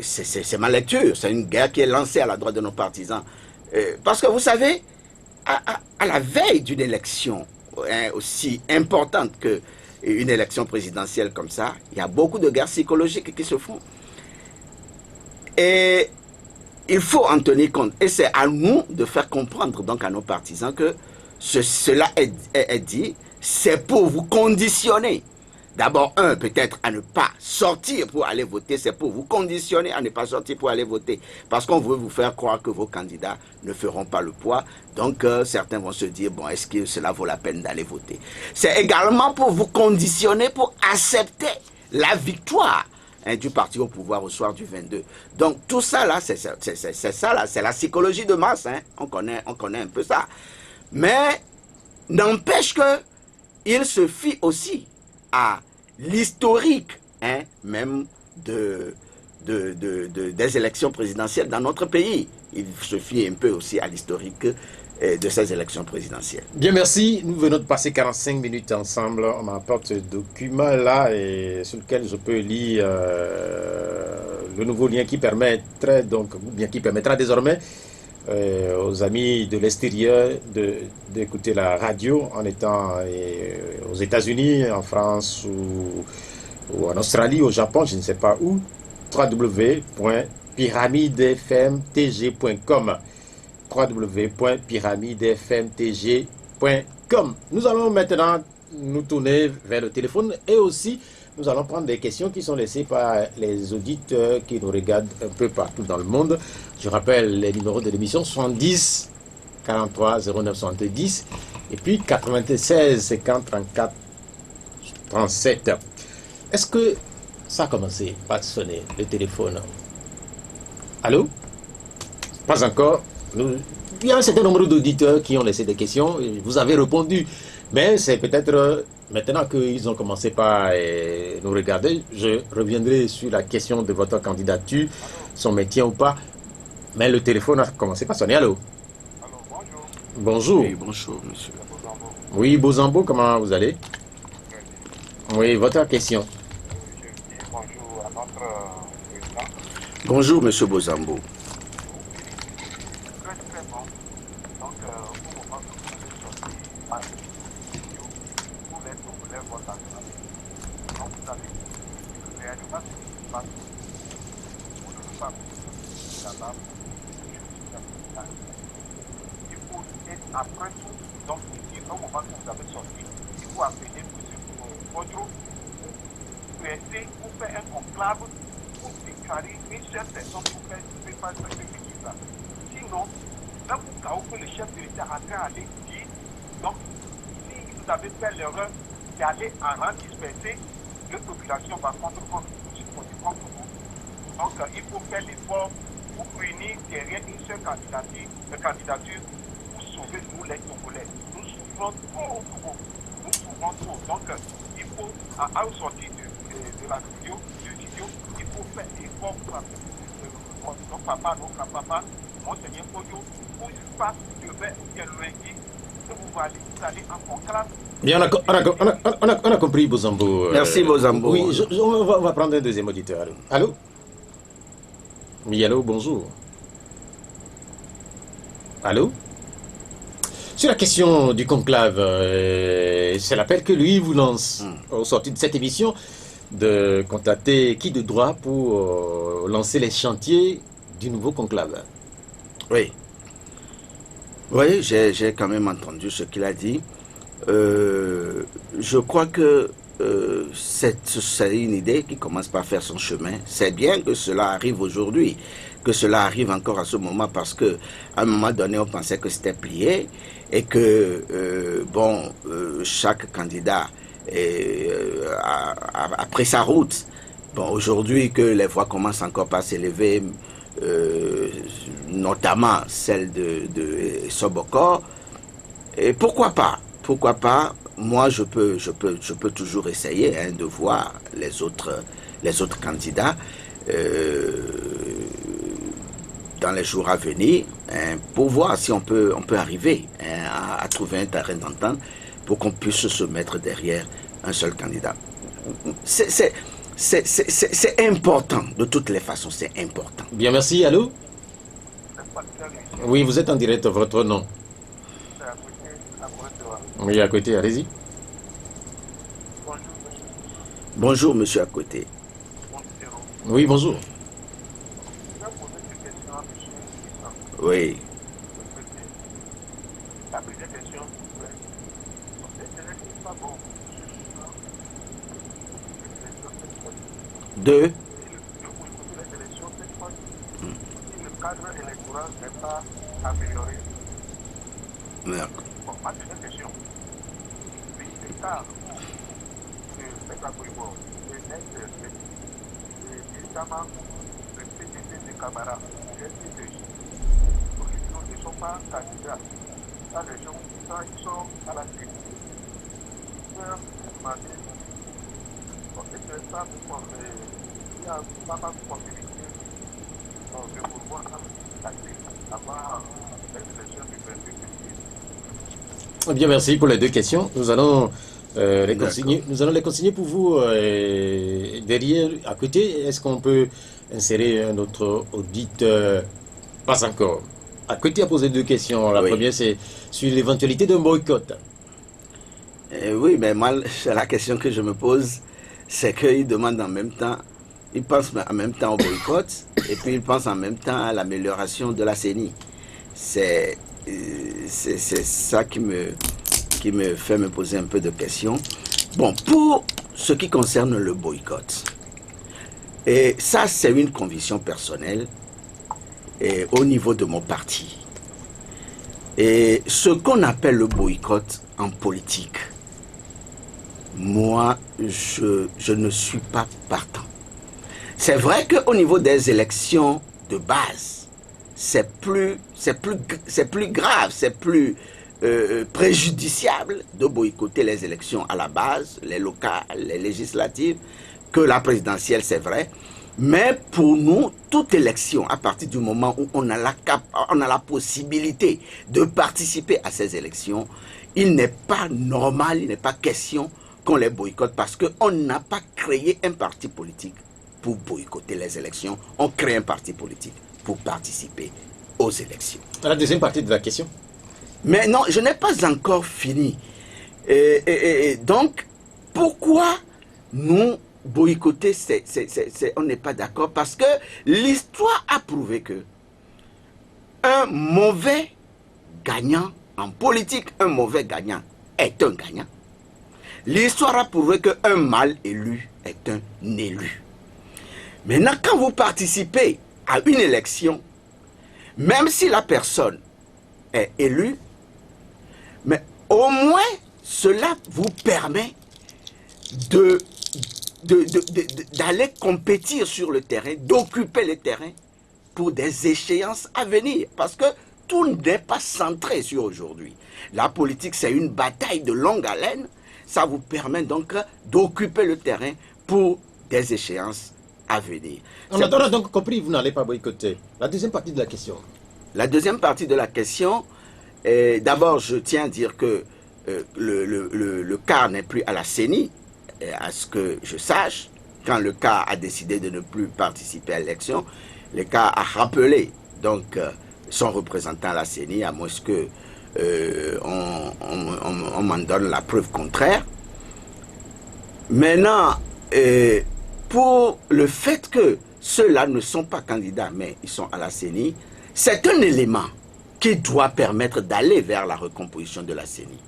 c'est ma lecture, c'est une guerre qui est lancée à l'endroit de nos partisans. Parce que vous savez, à la veille d'une élection aussi importante qu'une élection présidentielle comme ça, il y a beaucoup de guerres psychologiques qui se font. Et il faut en tenir compte. Et c'est à nous de faire comprendre donc à nos partisans que cela est dit, c'est pour vous conditionner. D'abord, peut-être à ne pas sortir pour aller voter, c'est pour vous conditionner à ne pas sortir pour aller voter. Parce qu'on veut vous faire croire que vos candidats ne feront pas le poids. Donc, certains vont se dire, bon, est-ce que cela vaut la peine d'aller voter? C'est également pour vous conditionner pour accepter la victoire du parti au pouvoir au soir du 22. Donc, tout ça, là, c'est ça, là, c'est la psychologie de masse. On connaît un peu ça. Mais, n'empêche que il se fie aussi à l'historique même des élections présidentielles dans notre pays. Il se fie un peu aussi à l'historique de ces élections présidentielles. Bien, merci. Nous venons de passer 45 minutes ensemble. On m'apporte ce document-là sur lequel je peux lire le nouveau lien qui permettrait, qui permettra désormais aux amis de l'extérieur d'écouter la radio en étant aux États-Unis, en France ou en Australie, au Japon, je ne sais pas où. www.pyramidefmtg.com www.pyramidefmtg.com. Nous allons maintenant nous tourner vers le téléphone et aussi nous allons prendre des questions qui sont laissées par les auditeurs qui nous regardent un peu partout dans le monde. Je rappelle les numéros de l'émission 70 43 09 70 et puis 96 50 34 37. Est-ce que ça a commencé par sonner le téléphone? Allô? Pas encore. Il y a un certain nombre d'auditeurs qui ont laissé des questions. Vous avez répondu. Mais c'est peut-être maintenant qu'ils ont commencé par nous regarder. Je reviendrai sur la question de votre candidature, son métier ou pas. Mais le téléphone a commencé par sonner. Allô? Allô, bonjour. Bonjour. Oui, bonjour, monsieur. Oui, Bozambo, comment vous allez? Oui, votre question. Je dis bonjour à notre président. Bonjour, monsieur Bozambo. Très très bon. Donc, au moment que vous avez sorti ma vidéo pour les populaires votent en famille. Donc, vous avez dit réellement ce qui se passe. Vous ne pouvez pas vous là-bas. Il faut être après tout. Donc, au moment que vous avez sorti, il faut appeler M. Kodro pour essayer pour faire un conclave pour déclarer une seule personne pour faire ce ministre-là. Sinon, là, pour cas où le chef de l'État a train d'aller dire, donc, si vous avez fait l'erreur d'aller en rang dispersé, la population va contre vous. Donc, il faut faire l'effort pour unir derrière une seule candidature pour sauver nous les Togolais. Nous souffrons trop au Togo. Nous souffrons trop. Donc, il faut, à une sortie de la studio, il faut faire l'effort pour nos papas, nos grands-papas, Monseigneur Koyo, pour qu'il fasse demain ou bien lundi, que vous allez en conclave. Bien, on a compris, Bozambo. Merci, Bozambo. Oui, on va prendre un deuxième auditeur. Allô? Oui, allô, bonjour. Allô? Sur la question du conclave, c'est l'appel que lui vous lance au sorti de cette émission de contacter qui de droit pour lancer les chantiers du nouveau conclave. Oui. Oui, j'ai quand même entendu ce qu'il a dit. Je crois que c'est une idée qui commence par faire son chemin. C'est bien que cela arrive aujourd'hui, que cela arrive encore à ce moment, parce que à un moment donné, on pensait que c'était plié et que chaque candidat a pris sa route. Bon, aujourd'hui que les voix commencent encore par s'élever, notamment celle de Sobokor, et pourquoi pas? Moi, je peux toujours essayer de voir les autres candidats dans les jours à venir pour voir si on peut arriver à trouver un terrain d'entente pour qu'on puisse se mettre derrière un seul candidat. C'est important, de toutes les façons, c'est important. Bien, merci. Allô? Oui, vous êtes en direct, votre nom? Oui, à côté, allez-y. Bonjour, monsieur à côté. Oui, bonjour. Oui. La première question, Deux. Le cadre électoral n'est pas amélioré. D'accord. Bon, ma deuxième question. L'état de Pétagoïbo, notamment le PDG de Camara, le SPDJ, ils ne sont pas candidats. Dans les gens, ils sont à la suite. Ils peuvent demander, est-ce que ça vous confie, il y a pas mal de possibilités de pouvoir avoir l'élection du 22 février. Bien, merci pour les deux questions. Nous allons les consigner pour vous derrière, à côté. Est-ce qu'on peut insérer un autre auditeur? Pas encore. À côté a posé deux questions. La première, c'est sur l'éventualité d'un boycott. Oui, mais moi, la question que je me pose, c'est qu'ils demandent en même temps, ils pensent en même temps au boycott, et puis ils pensent en même temps à l'amélioration de la CENI. C'est ça qui me fait me poser un peu de questions. Bon, pour ce qui concerne le boycott, et ça c'est une conviction personnelle et au niveau de mon parti. Et ce qu'on appelle le boycott en politique, moi je ne suis pas partant. C'est vrai qu'au niveau des élections de base, c'est plus grave, c'est plus préjudiciable de boycotter les élections à la base, les locales, les législatives, que la présidentielle, c'est vrai. Mais pour nous, toute élection, à partir du moment où on a la possibilité de participer à ces élections, il n'est pas normal, il n'est pas question qu'on les boycotte parce qu'on n'a pas créé un parti politique pour boycotter les élections. On crée un parti politique pour participer aux élections. La deuxième partie de la question. Mais non, je n'ai pas encore fini. Et donc, pourquoi nous boycotter, on n'est pas d'accord? Parce que l'histoire a prouvé que un mauvais gagnant en politique, un mauvais gagnant est un gagnant. L'histoire a prouvé qu'un mal élu est un élu. Maintenant, quand vous participez à une élection, même si la personne est élue, mais au moins cela vous permet d'aller compétir sur le terrain, d'occuper le terrain pour des échéances à venir. Parce que tout n'est pas centré sur aujourd'hui. La politique, c'est une bataille de longue haleine. Ça vous permet donc d'occuper le terrain pour des échéances à venir. On a donc compris, vous n'allez pas boycotter. La deuxième partie de la question. La deuxième partie de la question, d'abord, je tiens à dire que le CAR n'est plus à la CENI, à ce que je sache. Quand le CAR a décidé de ne plus participer à l'élection, le CAR a rappelé donc son représentant à la CENI, à moins que on m'en donne la preuve contraire. Maintenant, pour le fait que ceux-là ne sont pas candidats, mais ils sont à la CENI, c'est un élément qui doit permettre d'aller vers la recomposition de la CENI.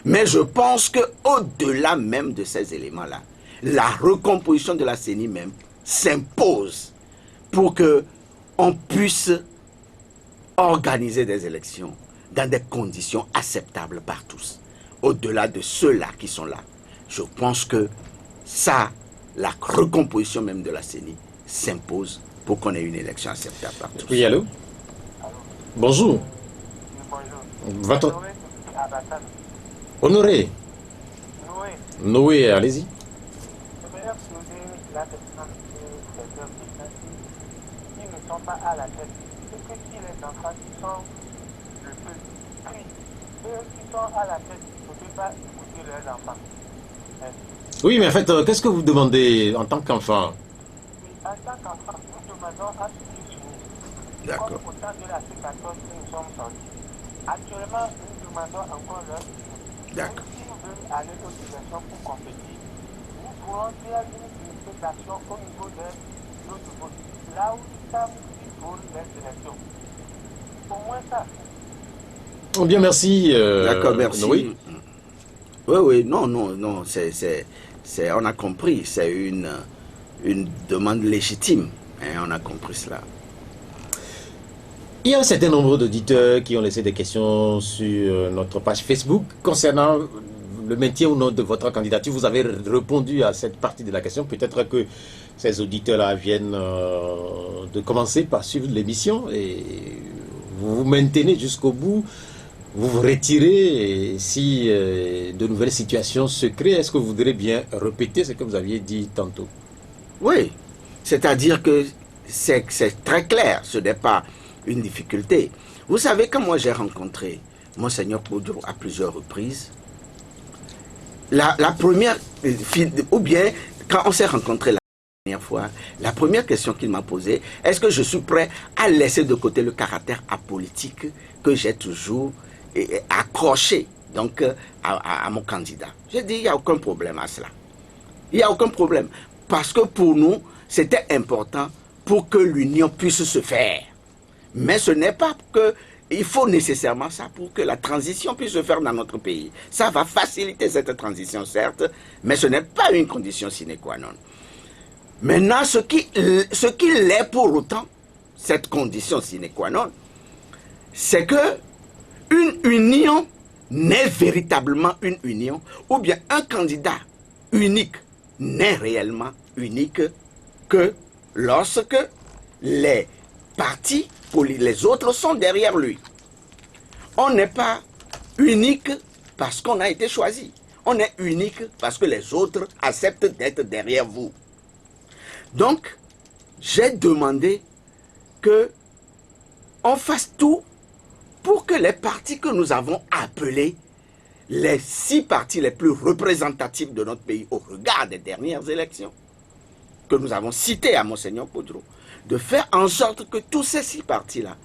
Mais je pense qu'au-delà même de ces éléments-là, la recomposition de la CENI même s'impose pour qu'on puisse organiser des élections dans des conditions acceptables par tous. Au-delà de ceux-là qui sont là, je pense que ça, la recomposition même de la CENI s'impose pour qu'on ait une élection acceptable par tous. Oui, allô? Bonjour. Bonjour. Va-t-on... Noé Abatane. Honoré. Noé, Noé, allez-y. j'aimerais poser la question sur ces deux personnes qui ne sont pas à la tête. Est-ce que si les enfants qui sont le plus pris, eux qui sont à la tête, ne peuvent pas écouter leurs enfants? Oui, mais en fait, qu'est-ce que vous demandez en tant qu'enfant? Oui, en tant qu'enfant, nous demandons à ce qu'ils s'unissent. D'accord. Comme au temps de la C14 que nous sommes sortis. Actuellement, nous demandons encore leur soutien. D'accord. Si nous voulons aller aux élections pour compétir, nous pourrons faire une unification au niveau de notre vote. Là où ils savent qu'ils volent les élections. Au moins ça. Oh, bien, merci. D'accord, merci. Oui. Oui, non, on a compris, c'est une demande légitime, hein, on a compris cela. Il y a un certain nombre d'auditeurs qui ont laissé des questions sur notre page Facebook concernant le maintien ou non de votre candidature. Vous avez répondu à cette partie de la question. Peut-être que ces auditeurs-là viennent de commencer par suivre l'émission et vous vous maintenez jusqu'au bout. Vous vous retirez et si de nouvelles situations se créent, est-ce que vous voudrez bien répéter ce que vous aviez dit tantôt? Oui, c'est-à-dire que c'est très clair, ce n'est pas une difficulté. Vous savez, quand moi j'ai rencontré Monseigneur Poudrou à plusieurs reprises, la première, ou bien quand on s'est rencontré la première fois, la première question qu'il m'a posée, est-ce que je suis prêt à laisser de côté le caractère apolitique que j'ai toujours accroché donc, à mon candidat? J'ai dit, il n'y a aucun problème à cela. Il n'y a aucun problème. Parce que pour nous, c'était important pour que l'union puisse se faire. Mais ce n'est pas que il faut nécessairement ça pour que la transition puisse se faire dans notre pays. Ça va faciliter cette transition, certes, mais ce n'est pas une condition sine qua non. Maintenant, ce qui l'est pour autant, cette condition sine qua non, c'est que une union n'est véritablement une union, ou bien un candidat unique n'est réellement unique que lorsque les partis, les autres sont derrière lui. On n'est pas unique parce qu'on a été choisi. On est unique parce que les autres acceptent d'être derrière vous. Donc, j'ai demandé que on fasse tout pour que les partis que nous avons appelés les 6 partis les plus représentatifs de notre pays au regard des dernières élections, que nous avons cités à Monseigneur Poudrou, de faire en sorte que tous ces 6 partis-là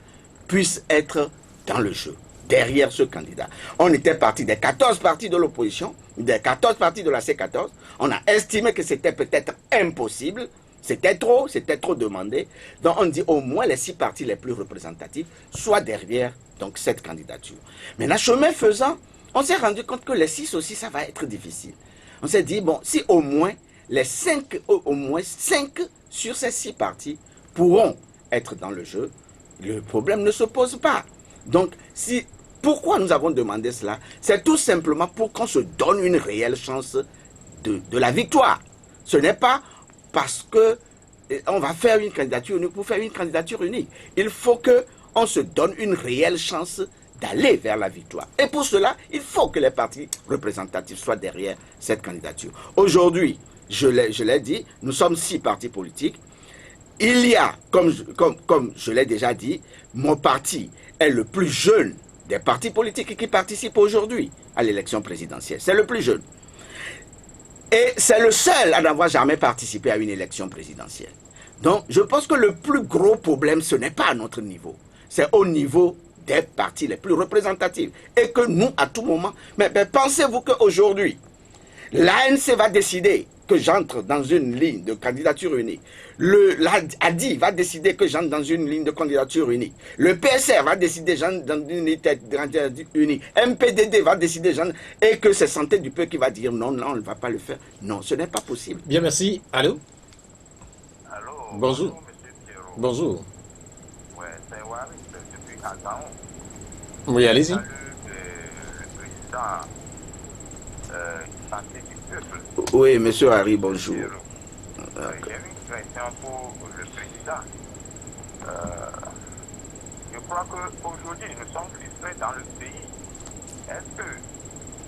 puissent être dans le jeu, derrière ce candidat. On était parti des 14 partis de l'opposition, des 14 partis de la C14. On a estimé que c'était peut-être impossible, c'était trop demandé. Donc on dit au moins les 6 partis les plus représentatifs soient derrière donc, cette candidature. Maintenant, chemin faisant, on s'est rendu compte que les 6 aussi, ça va être difficile. On s'est dit, bon, si au moins 5 sur ces 6 partis pourront être dans le jeu, le problème ne se pose pas. Donc, pourquoi nous avons demandé cela? C'est tout simplement pour qu'on se donne une réelle chance de la victoire. Ce n'est pas parce que on va faire une candidature unique pour faire une candidature unique. Il faut qu'on se donne une réelle chance d'aller vers la victoire. Et pour cela, il faut que les partis représentatifs soient derrière cette candidature. Aujourd'hui, je l'ai dit, nous sommes 6 partis politiques. Il y a, comme je l'ai déjà dit, mon parti est le plus jeune des partis politiques qui participent aujourd'hui à l'élection présidentielle. C'est le plus jeune. Et c'est le seul à n'avoir jamais participé à une élection présidentielle. Donc, je pense que le plus gros problème, ce n'est pas à notre niveau. C'est au niveau des partis les plus représentatifs. Et que nous, à tout moment... Mais pensez-vous qu'aujourd'hui, l'ANC va décider que j'entre dans une ligne de candidature unique. L'ADI va décider que j'entre dans une ligne de candidature unique. Le PSR va décider que j'entre dans une ligne de candidature unique. MPDD va décider et que c'est Santé du Peuple qui va dire non, non, on ne va pas le faire. Non, ce n'est pas possible. Bien, merci. Allô? Allô? Bonjour. Monsieur Pierrot. Bonjour. Ouais, c'est Waris depuis Ataon. Oui, allez-y. Salut le président Santé du Peuple. Oui, monsieur Harry, bonjour. J'ai une question pour le président. Je crois qu'aujourd'hui, nous sommes frustrés dans le pays. Est-ce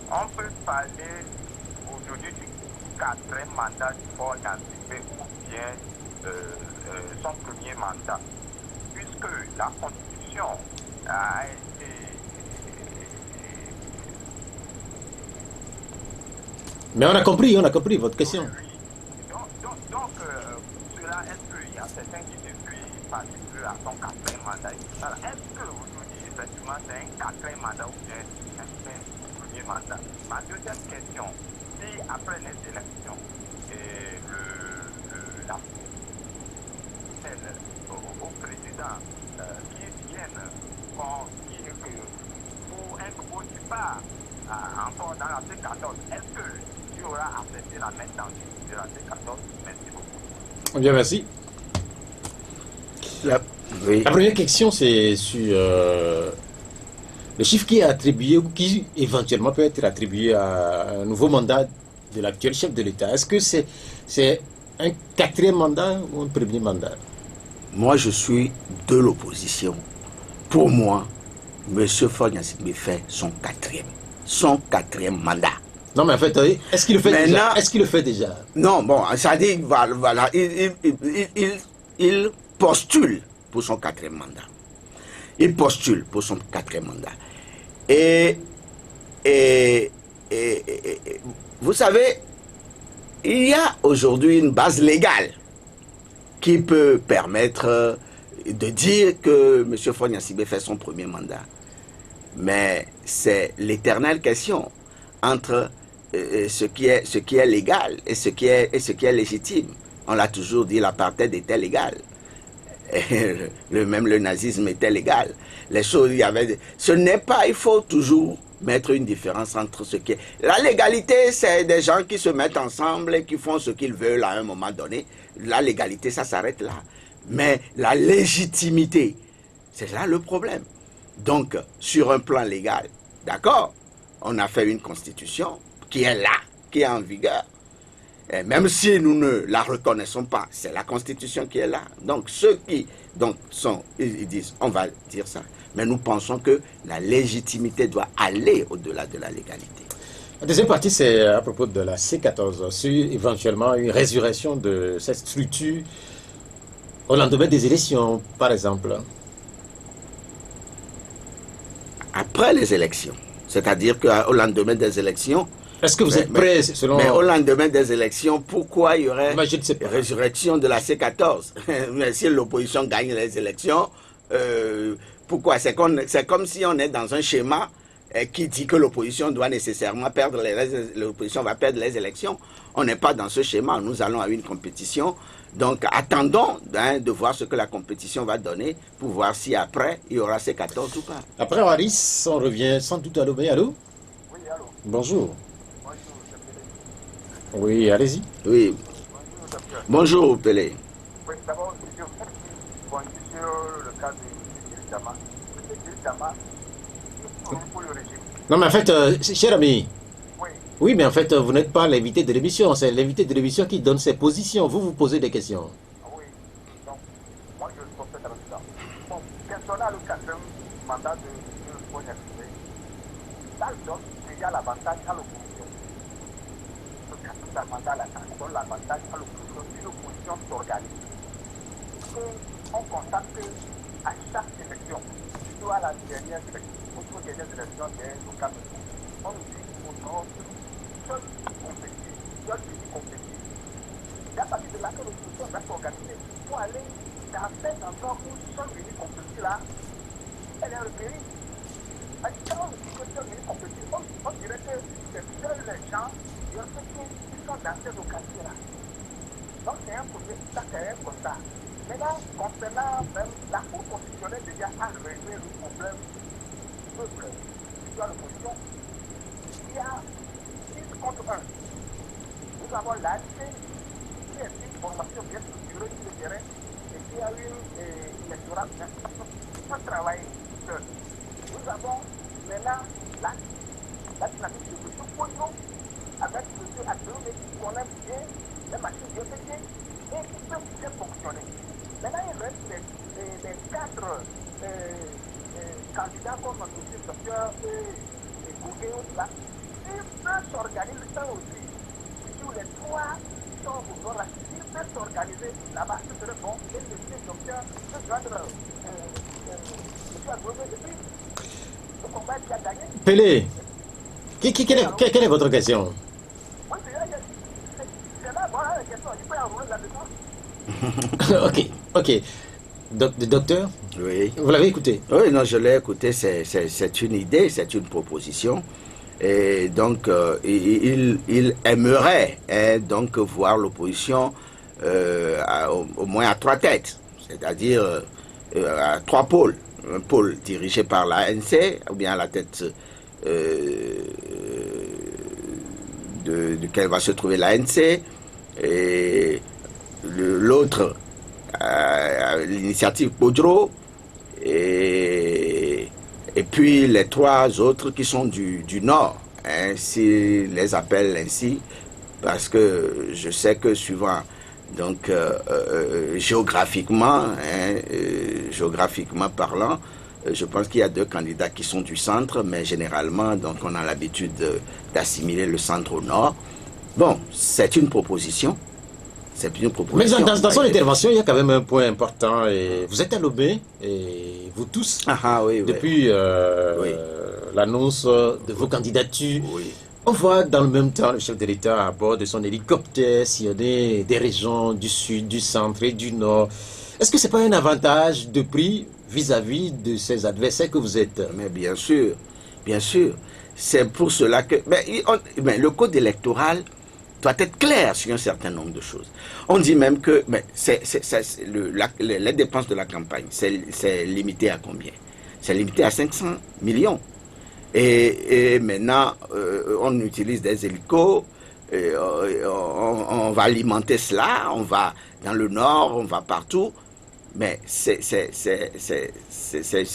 qu'on peut parler aujourd'hui du 4e mandat du Fort Yancipé ou bien son premier mandat? Puisque la Constitution a été... Mais on a compris votre question. Donc, cela, est-ce qu'il y a certains qui depuis participer à son 4e mandat? Est-ce qu'aujourd'hui, effectivement, c'est un 4e mandat ou bien un premier mandat? Ma deuxième question, si après les élections, au président qui viennent dire que pour un nouveau départ, encore dans la C14, est-ce qu'il y aura accepté la même tendance de la C14? Merci beaucoup. Bien, merci. Oui. La première question, c'est sur le chiffre qui est attribué ou qui éventuellement peut être attribué à un nouveau mandat de l'actuel chef de l'État. Est-ce que c'est un 4e mandat ou un premier mandat? Moi, je suis de l'opposition. Pour moi, M. Faure Gnassingbé fait son 4e mandat. Non, mais en fait, est-ce qu'il le fait Maintenant, déjà? Est-ce qu'il le fait déjà? Non, bon, ça dit, voilà, il postule pour son 4e mandat. Il postule pour son 4e mandat. Et vous savez, il y a aujourd'hui une base légale qui peut permettre de dire que M. Faure Gnassingbé fait son premier mandat. Mais c'est l'éternelle question entre ce qui est légal et ce qui est légitime. On l'a toujours dit, l'apartheid était légal. Même le nazisme était légal. Les choses, ce n'est pas, il faut toujours mettre une différence entre ce qui est... La légalité, c'est des gens qui se mettent ensemble et qui font ce qu'ils veulent à un moment donné. La légalité, ça s'arrête là. Mais la légitimité, c'est là le problème. Donc, sur un plan légal, d'accord, on a fait une constitution qui est là, qui est en vigueur. Et même si nous ne la reconnaissons pas, c'est la constitution qui est là. Donc, ceux qui ils disent, on va dire ça. Mais nous pensons que la légitimité doit aller au-delà de la légalité. La deuxième partie, c'est à propos de la C14, sur éventuellement une résurrection de cette structure au lendemain des élections, par exemple. Après les élections, c'est-à-dire qu'au lendemain des élections... Est-ce que vous êtes prêt, selon... Mais au lendemain des élections, pourquoi il y aurait résurrection de la C14? Mais si l'opposition gagne les élections, pourquoi? C'est comme si on est dans un schéma qui dit que l'opposition doit nécessairement perdre l'opposition va perdre les élections. On n'est pas dans ce schéma, nous allons à une compétition. Donc attendons de voir ce que la compétition va donner pour voir si après il y aura C14 ou pas. Après Waris, on revient sans doute à l'Obé. Allô? Oui, allô? Bonjour. Bonjour, c'est Pelé. Oui, allez-y. Oui. Bonjour, docteur. Bonjour, Pelé. Oui, d'abord, je voudrais sur le cas de M. Dama. M. Dama, pour le régime. Non, mais en fait, cher ami, Oui, Oui, mais en fait, vous n'êtes pas l'invité de l'émission. C'est l'invité de l'émission qui donne ses positions. Vous, vous posez des questions. Oui, donc moi je le complète avec ça. Bon, quel sera le quatrième mandat de l'ONFP? Ça donne déjà l'avantage à l'opposition. Le quatrième mandat, ça donne l'avantage à l'opposition si l'opposition s'organise. On constate qu'à chaque élection, surtout à la dernière élection, aux dernières élections des locales, on nous dit au nord, seul compétit, seul pays compétit. C'est à partir de là que l'opposition va s'organiser pour aller dans cet endroit où seul pays compétit là, elle est le pays. Quand on dit que seul pays compétit, on dirait que c'est seuls les gens qui sont dans ces localités-là. Donc c'est un premier, ça c'est un constat. Maintenant, concernant même la Cour constitutionnelle déjà a réglé le problème du peuple qui doit l'opposition. Il y a 6 contre 1. Nous avons l'ANC qui est une formation bien structurée sur le terrain et qui a eu une électorat bien pour travailler seul. Nous avons maintenant la dynamique de M. Pogno avec M. Adouné qui connaît bien les machines bien faites et qui peut bien fonctionner. Maintenant, il reste les 4 candidats comme M. Docteur Gouguéo là. Ils peuvent s'organiser ça aussi. Sur les 3 qui sont au nord là, ils peuvent s'organiser là-bas, ce serait bon. Et le docteur peut joindre M. Adouné et puis le combat qui a gagné. Pélé, quelle est votre question? Oui, c'est là, voilà la question. Il peut y enrouler là-dedans. Ok. Docteur, Oui. vous l'avez écouté? Oui, non, je l'ai écouté, c'est une idée, c'est une proposition. Et donc, il aimerait donc voir l'opposition au moins à 3 têtes, c'est-à-dire à 3 pôles. Un pôle dirigé par l'ANC, ou bien à la tête duquel va se trouver l'ANC, et l'autre, l'initiative Podro, et puis les 3 autres qui sont du Nord, hein, s'ils les appellent ainsi, parce que je sais que suivant, donc géographiquement parlant, je pense qu'il y a 2 candidats qui sont du centre, mais généralement, donc on a l'habitude d'assimiler le centre au Nord. Bon, c'est une proposition. Mais dans son intervention, il y a quand même un point important. Et vous êtes à Lomé, et vous tous, oui, depuis l'annonce de vos candidatures, on voit dans le même temps le chef de l'État à bord de son hélicoptère sillonner des régions du sud, du centre et du nord. Est-ce que ce n'est pas un avantage de prix vis-à-vis de ses adversaires que vous êtes? Mais bien sûr. C'est pour cela que... Mais le code électoral doit être clair sur un certain nombre de choses. On dit même que les dépenses de la campagne, c'est limité à combien? C'est limité à 500 millions. Et maintenant, on utilise des hélicos, on va alimenter cela, on va dans le nord, on va partout. Mais c'est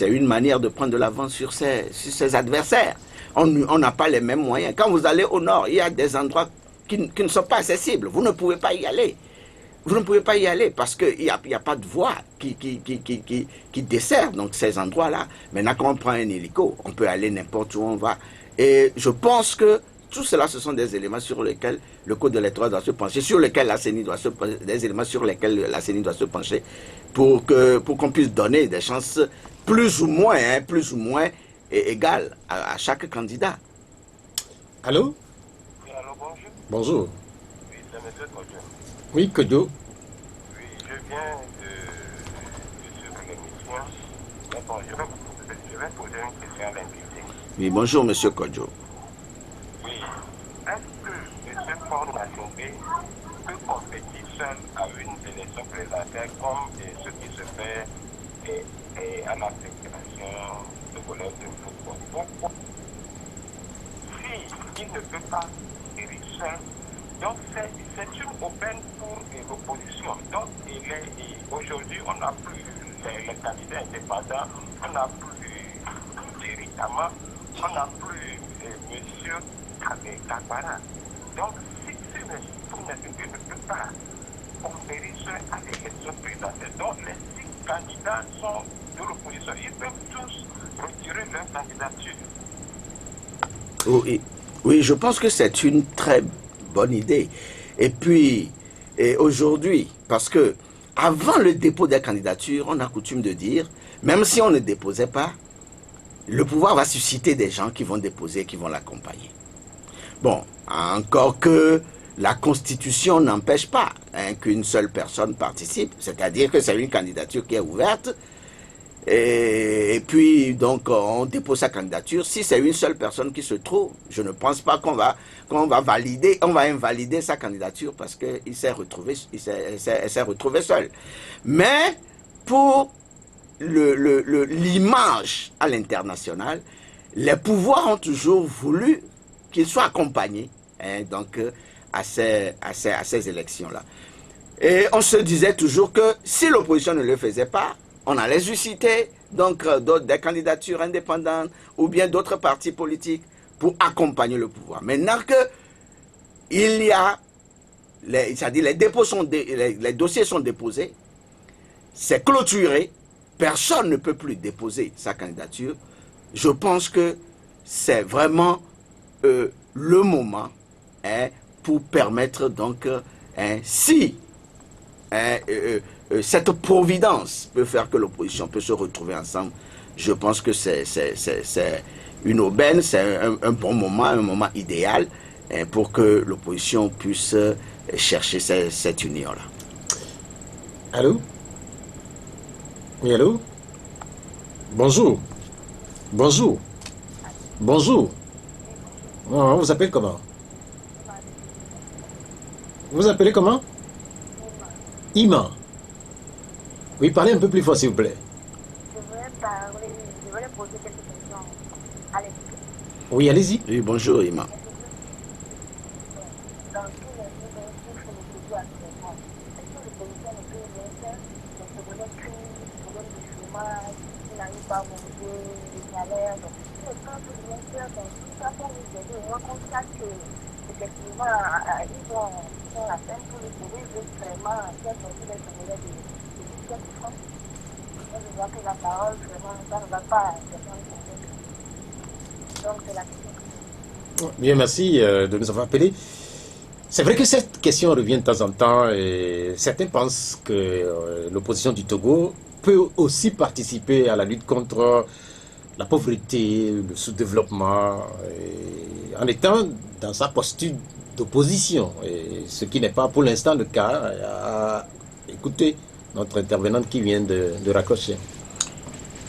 une manière de prendre de l'avance sur ses adversaires. On n'a pas les mêmes moyens. Quand vous allez au nord, il y a des endroits qui ne sont pas accessibles. Vous ne pouvez pas y aller. Vous ne pouvez pas y aller parce qu'il n'y a pas de voie qui dessert donc ces endroits-là. Maintenant, quand on prend un hélico, on peut aller n'importe où on va. Et je pense que tout cela, ce sont des éléments sur lesquels le code électoral doit se pencher, sur lesquels la CENI doit se pencher, des éléments sur lesquels la CENI doit se pencher pour qu'on puisse donner des chances plus ou moins égales à chaque candidat. Allô? Oui, allô, bonjour. Bonjour. Oui, c'est M. Kodjo. Oui, Kodjo. Oui, je viens de suivre l'émission. Mais bon, je vais poser une question à l'invité. Oui, bonjour, M. Kodjo. Oui. Est-ce que M. Paul Massoumbé peut compétir seul à une élection présidentielle comme ce qui se fait à la Fédération togolaise de football? Pourquoi? Si il ne peut pas gérer seul, donc c'est une aubaine pour l'opposition. Donc aujourd'hui, on n'a plus les candidats indépendants, on n'a plus directement, on n'a plus monsieur avec Kabara. Donc, si pour ne peut pas conférer à l'élection présidentielle, donc les 6 candidats sont de l'opposition, ils peuvent tous retirer leur candidature. Oui, oui, je pense que c'est une très bonne idée. Et puis, aujourd'hui, parce que avant le dépôt des candidatures, on a coutume de dire, même si on ne déposait pas, le pouvoir va susciter des gens qui vont déposer, qui vont l'accompagner. Bon, encore que la Constitution n'empêche pas qu'une seule personne participe, c'est-à-dire que c'est une candidature qui est ouverte, et puis donc on dépose sa candidature. Si c'est une seule personne qui se trouve, je ne pense pas qu'on va invalider sa candidature parce qu'il s'est retrouvé seul. Mais pour l'image à l'international, les pouvoirs ont toujours voulu qu'il soit accompagné donc à ces élections-là. Et on se disait toujours que si l'opposition ne le faisait pas, on allait susciter donc des candidatures indépendantes ou bien d'autres partis politiques pour accompagner le pouvoir. Maintenant que il y a, c'est-à-dire les dossiers sont déposés, c'est clôturé, personne ne peut plus déposer sa candidature. Je pense que c'est vraiment le moment pour permettre donc si cette providence peut faire que l'opposition peut se retrouver ensemble, je pense que c'est une aubaine, c'est un bon moment, un moment idéal pour que l'opposition puisse chercher cette union-là. Allô? Oui, allô? Bonjour. Bonjour. Bonjour. On vous appelle comment? Vous vous appelez comment? Iman. Oui, parlez un peu plus fort, s'il vous plaît. Je voulais poser quelques questions à l'équipe. Oui, allez-y. Oui, bonjour, Iman. Dans tous les mouvements qui font le pouvoir actuellement, est-ce que l'opposition ne peut rien faire pour se donner crise, problème de chômage, qui n'arrive pas à manger, les salaires, donc si les gens peuvent rien faire, donc tout ça pour nous aider, on constate que effectivement, ils font la peine pour les pauvres, ils veulent vraiment faire sortir les Congolais de cette France. Moi, je vois que la parole, vraiment, ça ne va pas vraiment convaincre. Donc, c'est la question. Bien, merci de nous avoir appelés. C'est vrai que cette question revient de temps en temps et certains pensent que l'opposition du Togo peut aussi participer à la lutte contre la pauvreté, le sous-développement, en étant dans sa posture d'opposition, ce qui n'est pas pour l'instant le cas. Écoutez notre intervenante qui vient de raccrocher.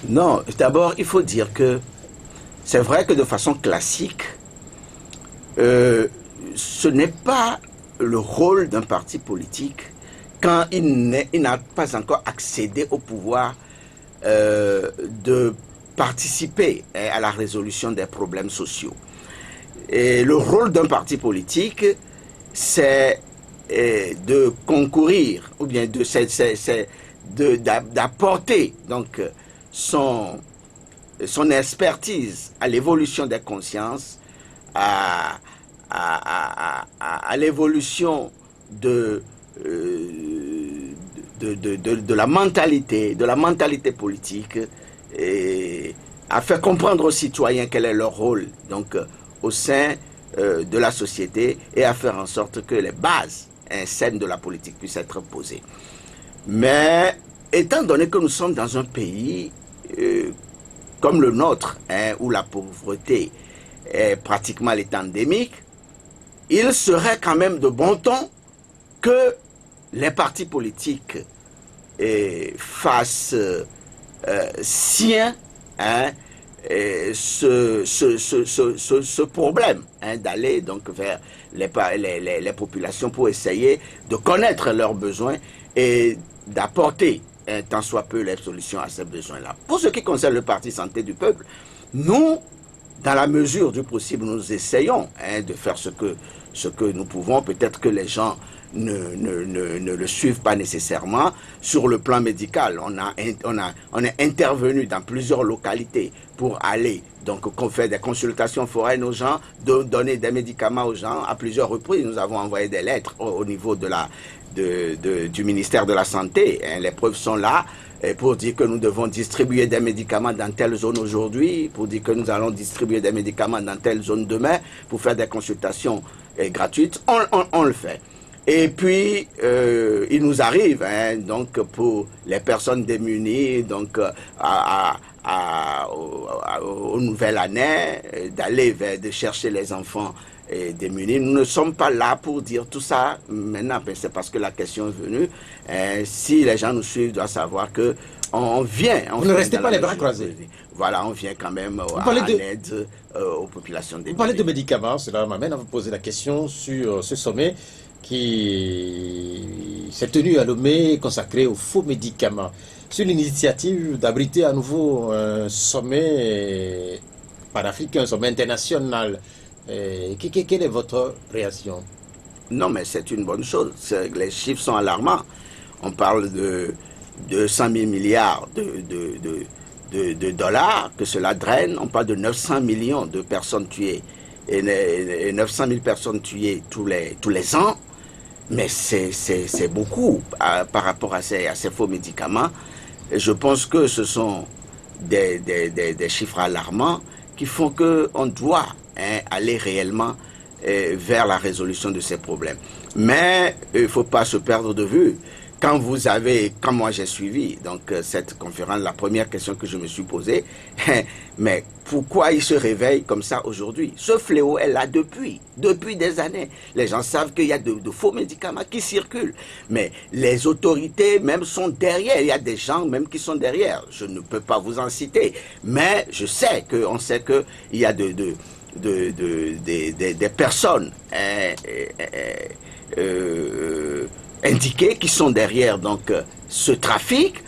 Non, d'abord, il faut dire que c'est vrai que de façon classique, ce n'est pas le rôle d'un parti politique quand il n'a pas encore accédé au pouvoir de participer à la résolution des problèmes sociaux. Et le rôle d'un parti politique, c'est de concourir ou bien d'apporter donc son expertise à l'évolution des consciences, à l'évolution de la mentalité politique, et à faire comprendre aux citoyens quel est leur rôle donc au sein de la société et à faire en sorte que les bases saines de la politique puissent être posées. Mais étant donné que nous sommes dans un pays comme le nôtre, où la pauvreté est pratiquement endémique, il serait quand même de bon ton que les partis politiques fassent sien ce problème d'aller donc vers les populations pour essayer de connaître leurs besoins et d'apporter tant soit peu les solutions à ces besoins-là. Pour ce qui concerne le Parti Santé du Peuple, nous, dans la mesure du possible, nous essayons de faire ce que nous pouvons. Peut-être que les gens ne le suivent pas nécessairement. Sur le plan médical, on est intervenu dans plusieurs localités pour aller, donc qu'on fait des consultations foraines aux gens, donner des médicaments aux gens à plusieurs reprises. Nous avons envoyé des lettres au niveau du ministère de la Santé. Hein, les preuves sont là. Et pour dire que nous devons distribuer des médicaments dans telle zone aujourd'hui, pour dire que nous allons distribuer des médicaments dans telle zone demain, pour faire des consultations gratuites, on le fait. Et puis, il nous arrive, hein, donc pour les personnes démunies, donc aux nouvelles années, d'aller de chercher les enfants démunis. Nous ne sommes pas là pour dire tout ça maintenant, c'est parce que la question est venue. Si les gens nous suivent, doivent savoir que on vient. Vous ne restez pas les bras croisés. Voilà, on vient quand même en aide aux populations démunies. Vous parlez de médicaments, cela m'amène à vous poser la question sur ce sommet qui s'est tenu à Lomé consacré aux faux médicaments. Sur l'initiative d'abriter à nouveau un sommet panafricain, un sommet international. Quelle est votre réaction? Non, mais c'est une bonne chose. Les chiffres sont alarmants. On parle de 200 000 milliards de dollars que cela draine. On parle de 900 millions de personnes tuées et 900 000 personnes tuées tous les ans. Mais c'est beaucoup par rapport à ces faux médicaments. Et je pense que ce sont des chiffres alarmants qui font qu'on doit aller réellement vers la résolution de ces problèmes. Mais il ne faut pas se perdre de vue. Quand moi j'ai suivi donc cette conférence, la première question que je me suis posée, mais pourquoi il se réveille comme ça aujourd'hui? Ce fléau est là depuis des années. Les gens savent qu'il y a de faux médicaments qui circulent, mais les autorités même sont derrière. Il y a des gens même qui sont derrière. Je ne peux pas vous en citer, mais on sait qu'il y a des personnes indiquées qui sont derrière donc ce trafic.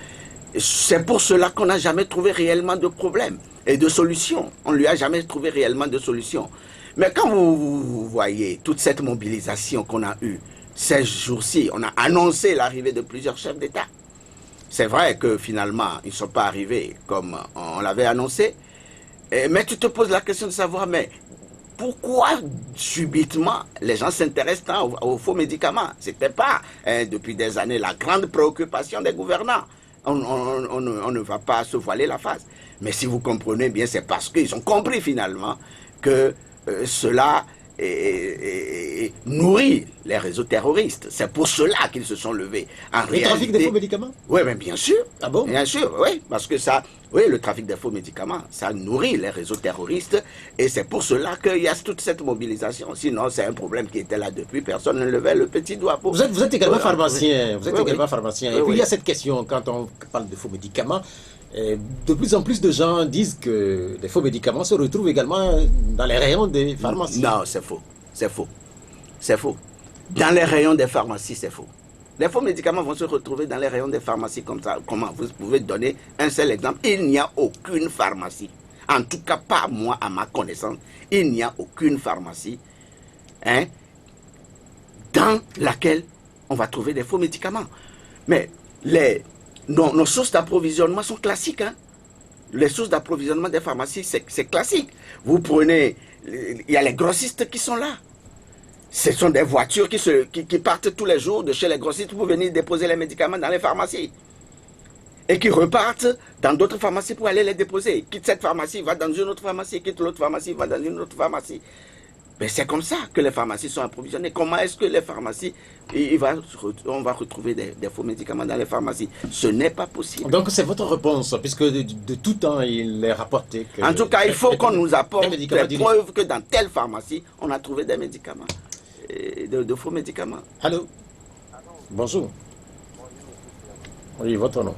C'est pour cela qu'on n'a jamais trouvé réellement de problème et de solution. On ne lui a jamais trouvé réellement de solution. Mais quand vous voyez toute cette mobilisation qu'on a eue ces jours-ci, on a annoncé l'arrivée de plusieurs chefs d'État. C'est vrai que finalement, ils ne sont pas arrivés comme on l'avait annoncé. Mais tu te poses la question de savoir, mais pourquoi subitement les gens s'intéressent tant aux faux médicaments? Ce n'était pas depuis des années la grande préoccupation des gouvernants. On ne va pas se voiler la face. Mais si vous comprenez bien, c'est parce qu'ils ont compris finalement que cela nourrit les réseaux terroristes. C'est pour cela qu'ils se sont levés. Le trafic des faux médicaments? Oui, mais bien sûr. Ah bon? Bien sûr, oui. Parce que le trafic des faux médicaments, ça nourrit les réseaux terroristes. Et c'est pour cela qu'il y a toute cette mobilisation. Sinon, c'est un problème qui était là depuis. Personne ne levait le petit doigt. Vous êtes également pharmacien. Vous êtes également pharmacien. Et puis, il y a cette question, quand on parle de faux médicaments, de plus en plus de gens disent que les faux médicaments se retrouvent également dans les rayons des pharmacies. Non, c'est faux. C'est faux. C'est faux. Dans les rayons des pharmacies, c'est faux. Les faux médicaments vont se retrouver dans les rayons des pharmacies comme ça. Comment? Vous pouvez donner un seul exemple. Il n'y a aucune pharmacie, en tout cas pas moi à ma connaissance, il n'y a aucune pharmacie dans laquelle on va trouver des faux médicaments. Mais nos sources d'approvisionnement sont classiques. Les sources d'approvisionnement des pharmacies, c'est classique. Vous prenez, il y a les grossistes qui sont là. Ce sont des voitures qui partent tous les jours de chez les grossistes pour venir déposer les médicaments dans les pharmacies. Et qui repartent dans d'autres pharmacies pour aller les déposer. Quitte cette pharmacie, va dans une autre pharmacie, quitte l'autre pharmacie, va dans une autre pharmacie. Mais c'est comme ça que les pharmacies sont approvisionnées. Comment est-ce que les pharmacies, on va retrouver des faux médicaments dans les pharmacies? Ce n'est pas possible. Donc c'est votre réponse, puisque de tout temps il est rapporté que... En tout cas, il faut qu'on nous apporte des preuves que dans telle pharmacie, on a trouvé des médicaments, de faux médicaments. Allô? Bonjour. Oui, votre nom?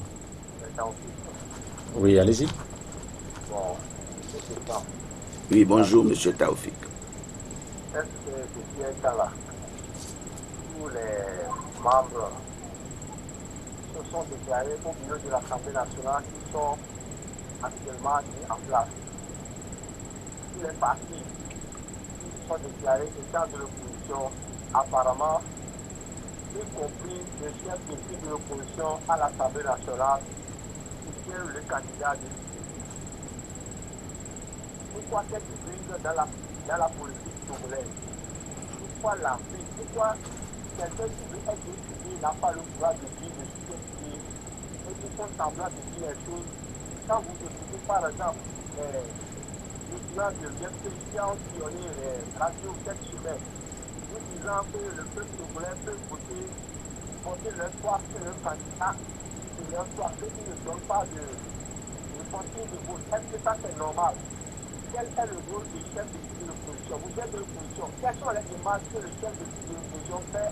Oui, allez-y. Oui, bonjour, monsieur Taoufik. Est-ce que depuis un temps là, tous les membres se sont déclarés au bureau de l'Assemblée nationale qui sont actuellement mis en place? Tous les partis qui se sont déclarés étant de l'opposition, apparemment, y compris le chef de file de l'opposition à l'Assemblée nationale, soutient le candidat de pourquoi cette crise dans la politique togolaise? Pourquoi l'Afrique? Pourquoi quelqu'un qui veut être député n'a pas le droit de dire de ce qui et qui font semblant de dire les choses? Quand vous écoutez par exemple le plan de l'IFC qui a sillonné les radios cette semaine, nous disant que le peuple togolais peut voter leur choix sur un candidat de leur choix, ceux qui ne donnent pas de consigne de vote. Est-ce que ça c'est normal? Quel est le rôle du chef de l'opposition? Vous êtes de l'opposition. Quelles sont les démarches que le chef de l'opposition fait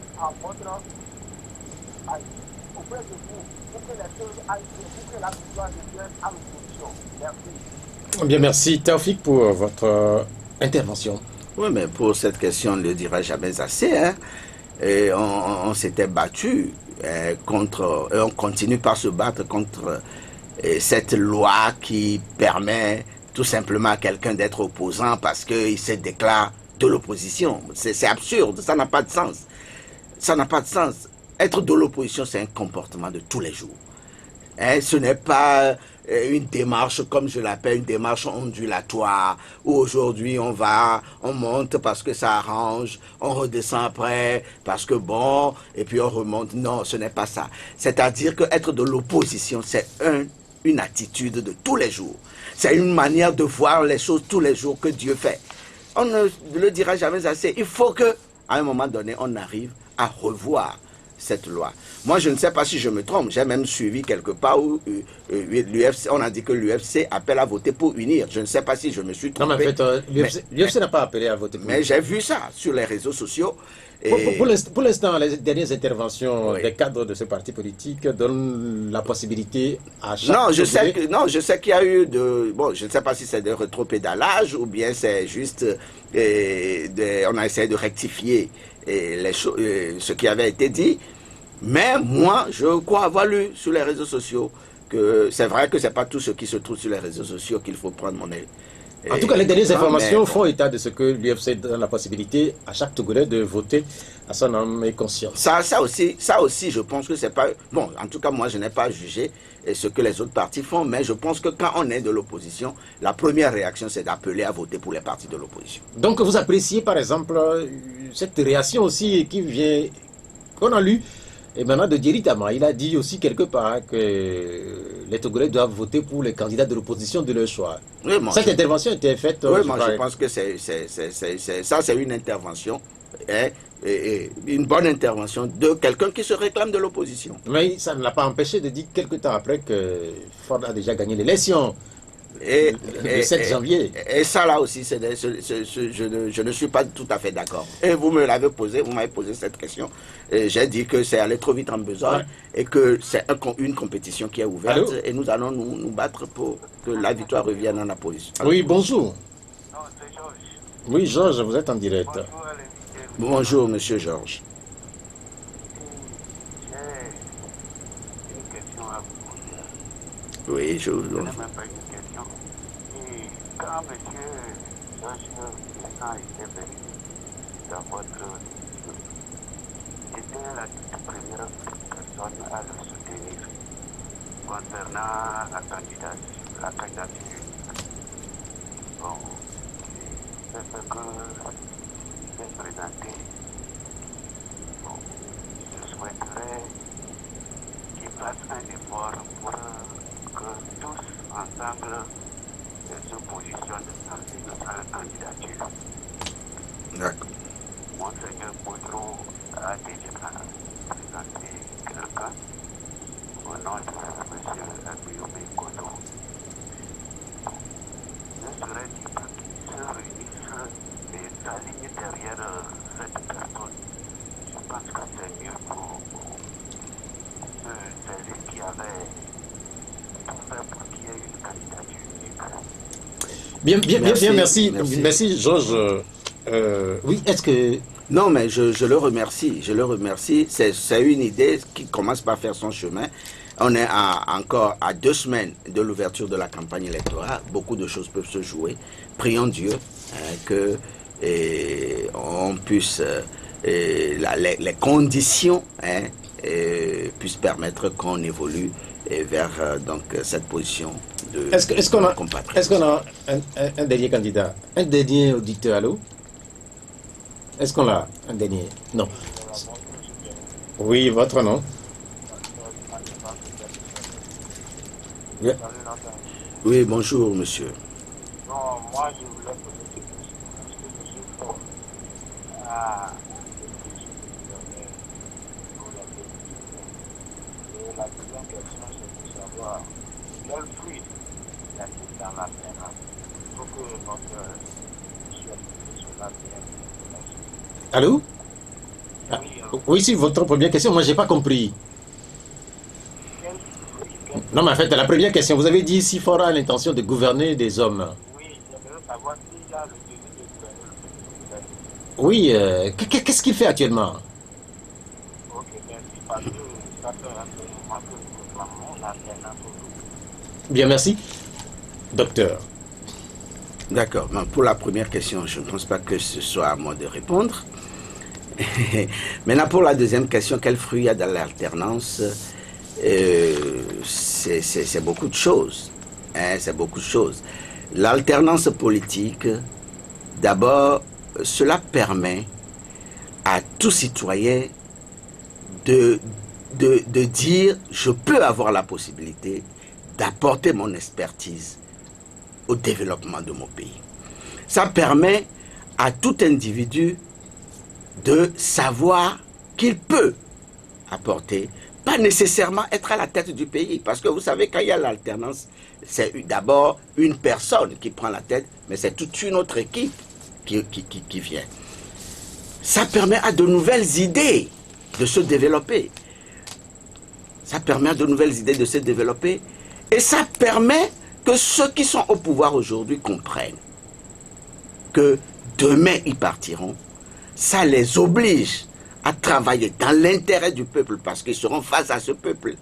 auprès de vous pour que les choses aillent bien, pour que la victoire devienne à l'opposition? Merci. Bien, merci Taoufik pour votre intervention. Oui, mais pour cette question, on ne le dira jamais assez. Hein. Et on s'était battu contre, et on continue par se battre contre cette loi qui permet tout simplement à quelqu'un d'être opposant parce qu'il se déclare de l'opposition. C'est absurde, ça n'a pas de sens. Ça n'a pas de sens. Être de l'opposition, c'est un comportement de tous les jours. Ce n'est pas une démarche, comme je l'appelle, une démarche ondulatoire, où aujourd'hui on monte parce que ça arrange, on redescend après parce que bon, et puis on remonte. Non, ce n'est pas ça. C'est-à-dire qu'être de l'opposition, c'est une attitude de tous les jours. C'est une manière de voir les choses tous les jours que Dieu fait. On ne le dira jamais assez. Il faut que, à un moment donné, on arrive à revoir cette loi. Moi, je ne sais pas si je me trompe. J'ai même suivi quelque part où l'UFC, on a dit que l'UFC appelle à voter pour unir. Je ne sais pas si je me suis trompé. Non, mais en fait, l'UFC n'a pas appelé à voter pour unir. Mais j'ai vu ça sur les réseaux sociaux. Et pour l'instant, les dernières interventions des cadres de ce parti politique donnent la possibilité à chaque... Non, je sais qu'il y a eu bon, je ne sais pas si c'est de rétropédalage ou bien c'est juste... on a essayé de rectifier ce qui avait été dit. Mais moi, je crois avoir lu sur les réseaux sociaux que c'est vrai que ce n'est pas tout ce qui se trouve sur les réseaux sociaux qu'il faut prendre mon avis. En tout cas, les dernières informations font état de ce que l'UFC donne la possibilité à chaque Togolais de voter à son âme et conscience. Ça aussi, je pense que c'est pas... Bon, en tout cas, moi, je n'ai pas jugé ce que les autres partis font, mais je pense que quand on est de l'opposition, la première réaction, c'est d'appeler à voter pour les partis de l'opposition. Donc, vous appréciez, par exemple, cette réaction aussi qu'on a lue, et maintenant de Diéry Tama. Il a dit aussi quelque part que les Togolais doivent voter pour les candidats de l'opposition de leur choix. Oui, cette intervention était faite... Oui, je pense que c'est une intervention, une bonne intervention de quelqu'un qui se réclame de l'opposition. Mais ça ne l'a pas empêché de dire quelque temps après que Ford a déjà gagné l'élection. Le 7 janvier. Et ça là aussi, je ne suis pas tout à fait d'accord. Et vous m'avez posé cette question. J'ai dit que c'est aller trop vite en besogne et que c'est une compétition qui est ouverte. Allô? Et nous allons nous battre pour que la victoire revienne en la position. Oui, bonjour. Non, c'est Georges. Oui, Georges, vous êtes en direct. Bonjour, monsieur Georges. J'ai une question à vous poser. Oui, je vous Ce n'est même pas une question. Et quand M. Georges Messant était venu dans votre émission, j'étais la toute première personne à le soutenir concernant la candidature. Bon, c'est ce que j'ai présenté. Bon, je souhaiterais qu'il fasse un effort pour que tous ensemble se positionnent dans une candidature. D'accord. Monseigneur Boudreau a déjà présenté quelqu'un au nom de M. Abioube Kodo. Ne serait-il pas qu'ils se réunissent et s'alignent derrière cette personne? Je pense que c'est mieux pour celui qui avait tout fait pour qu'il y ait une candidature unique. Bien, merci. Merci, Georges. Oui, est-ce que... Non, mais je le remercie. C'est une idée qui commence par faire son chemin. On est encore à 2 semaines de l'ouverture de la campagne électorale. Beaucoup de choses peuvent se jouer. Prions Dieu que on puisse les conditions puissent permettre qu'on évolue vers donc cette position de Est-ce qu'on a, compatriotes. est-ce qu'on a un dernier candidat, un dernier auditeur, allô? Est-ce qu'on a un dernier? Non. Oui, votre nom? Yeah. Oui, bonjour monsieur. Non, moi je voulais poser cette question parce que je suis fort à et la deuxième question c'est de savoir quel fruit y a-t-il dans la terre pour que notre chef soit bien. Allô? Ah, oui, c'est votre première question. Moi, j'ai pas compris. Non, mais en fait, la première question, vous avez dit si Fora a l'intention de gouverner des hommes. Oui, j'aimerais savoir s'il y a le désir de gouverner le pays. Oui, qu'est-ce qu'il fait actuellement? Ok, merci, parce que ça fait un peu moment que nous réclamons l'alternance au Bien, merci. Docteur. D'accord. Bon, pour la première question, je ne pense pas que ce soit à moi de répondre. Maintenant, pour la deuxième question, quel fruit il y a dans l'alternance? C'est beaucoup de choses. C'est beaucoup de choses. L'alternance politique, d'abord, cela permet à tout citoyen de dire je peux avoir la possibilité d'apporter mon expertise au développement de mon pays. Ça permet à tout individu de savoir qu'il peut apporter, pas nécessairement être à la tête du pays, parce que vous savez, quand il y a l'alternance, c'est d'abord une personne qui prend la tête, mais c'est toute une autre équipe qui vient. Ça permet à de nouvelles idées de se développer. Ça permet à de nouvelles idées de se développer, et ça permet que ceux qui sont au pouvoir aujourd'hui comprennent que demain ils partiront. Ça les oblige à travailler dans l'intérêt du peuple parce qu'ils seront face à ce peuple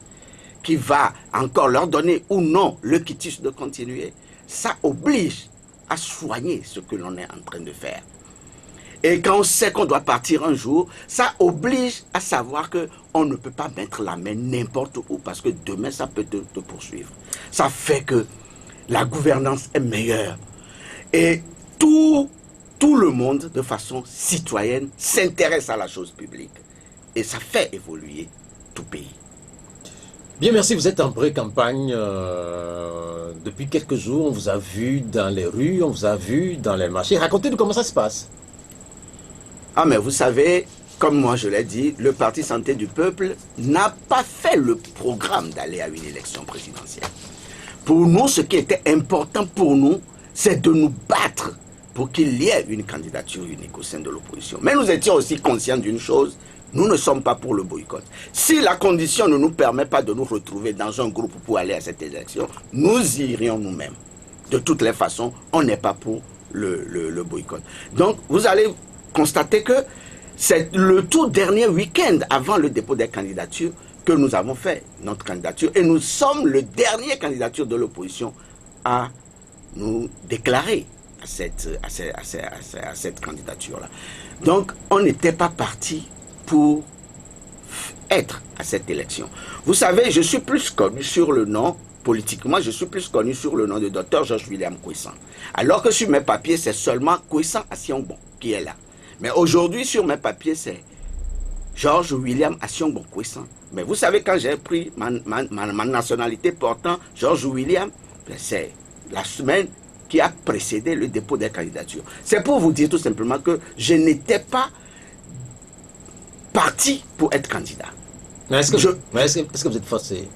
qui va encore leur donner ou non le quitus de continuer. Ça oblige à soigner ce que l'on est en train de faire. Et quand on sait qu'on doit partir un jour, ça oblige à savoir qu'on ne peut pas mettre la main n'importe où parce que demain ça peut te poursuivre. Ça fait que la gouvernance est meilleure. Et tout le monde, de façon citoyenne, s'intéresse à la chose publique. Et ça fait évoluer tout pays. Bien, merci. Vous êtes en pré-campagne depuis quelques jours. On vous a vu dans les rues, on vous a vu dans les marchés. Racontez-nous comment ça se passe. Ah, mais vous savez, comme moi je l'ai dit, le Parti Santé du Peuple n'a pas fait le programme d'aller à une élection présidentielle. Pour nous, ce qui était important pour nous, c'est de nous battre pour qu'il y ait une candidature unique au sein de l'opposition. Mais nous étions aussi conscients d'une chose, nous ne sommes pas pour le boycott. Si la condition ne nous permet pas de nous retrouver dans un groupe pour aller à cette élection, nous irions nous-mêmes. De toutes les façons, on n'est pas pour le boycott. Donc, vous allez constater que c'est le tout dernier week-end avant le dépôt des candidatures que nous avons fait notre candidature. Et nous sommes le dernier candidature de l'opposition à nous déclarer à cette candidature-là. Donc, on n'était pas parti pour être à cette élection. Vous savez, je suis plus connu sur le nom, politiquement, je suis plus connu sur le nom de Dr Georges William Kwessan. Alors que sur mes papiers, c'est seulement Kwessan Asiongbon qui est là. Mais aujourd'hui, sur mes papiers, c'est Georges William Asiongbon Kwessan. Mais vous savez, quand j'ai pris ma nationalité portant Georges William, c'est la semaine qui a précédé le dépôt des candidatures. C'est pour vous dire tout simplement que je n'étais pas parti pour être candidat. Mais est-ce que vous êtes forcé?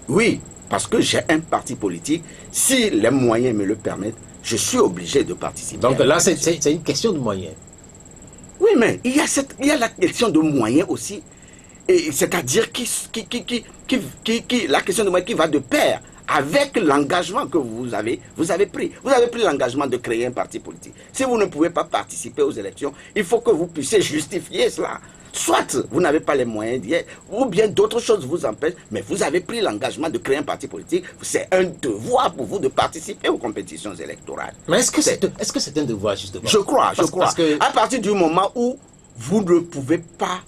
Oui, parce que j'ai un parti politique. Si les moyens me le permettent, je suis obligé de participer. Donc là, c'est une question de moyens. Oui, mais il y a la question de moyens aussi. C'est-à-dire la question de moyens qui va de pair avec l'engagement que vous avez pris. Vous avez pris l'engagement de créer un parti politique. Si vous ne pouvez pas participer aux élections, il faut que vous puissiez justifier cela. Soit vous n'avez pas les moyens d'y être, ou bien d'autres choses vous empêchent, mais vous avez pris l'engagement de créer un parti politique. C'est un devoir pour vous de participer aux compétitions électorales. Mais est-ce que c'est un devoir, justement? Je crois. Parce que... À partir du moment où vous ne pouvez pas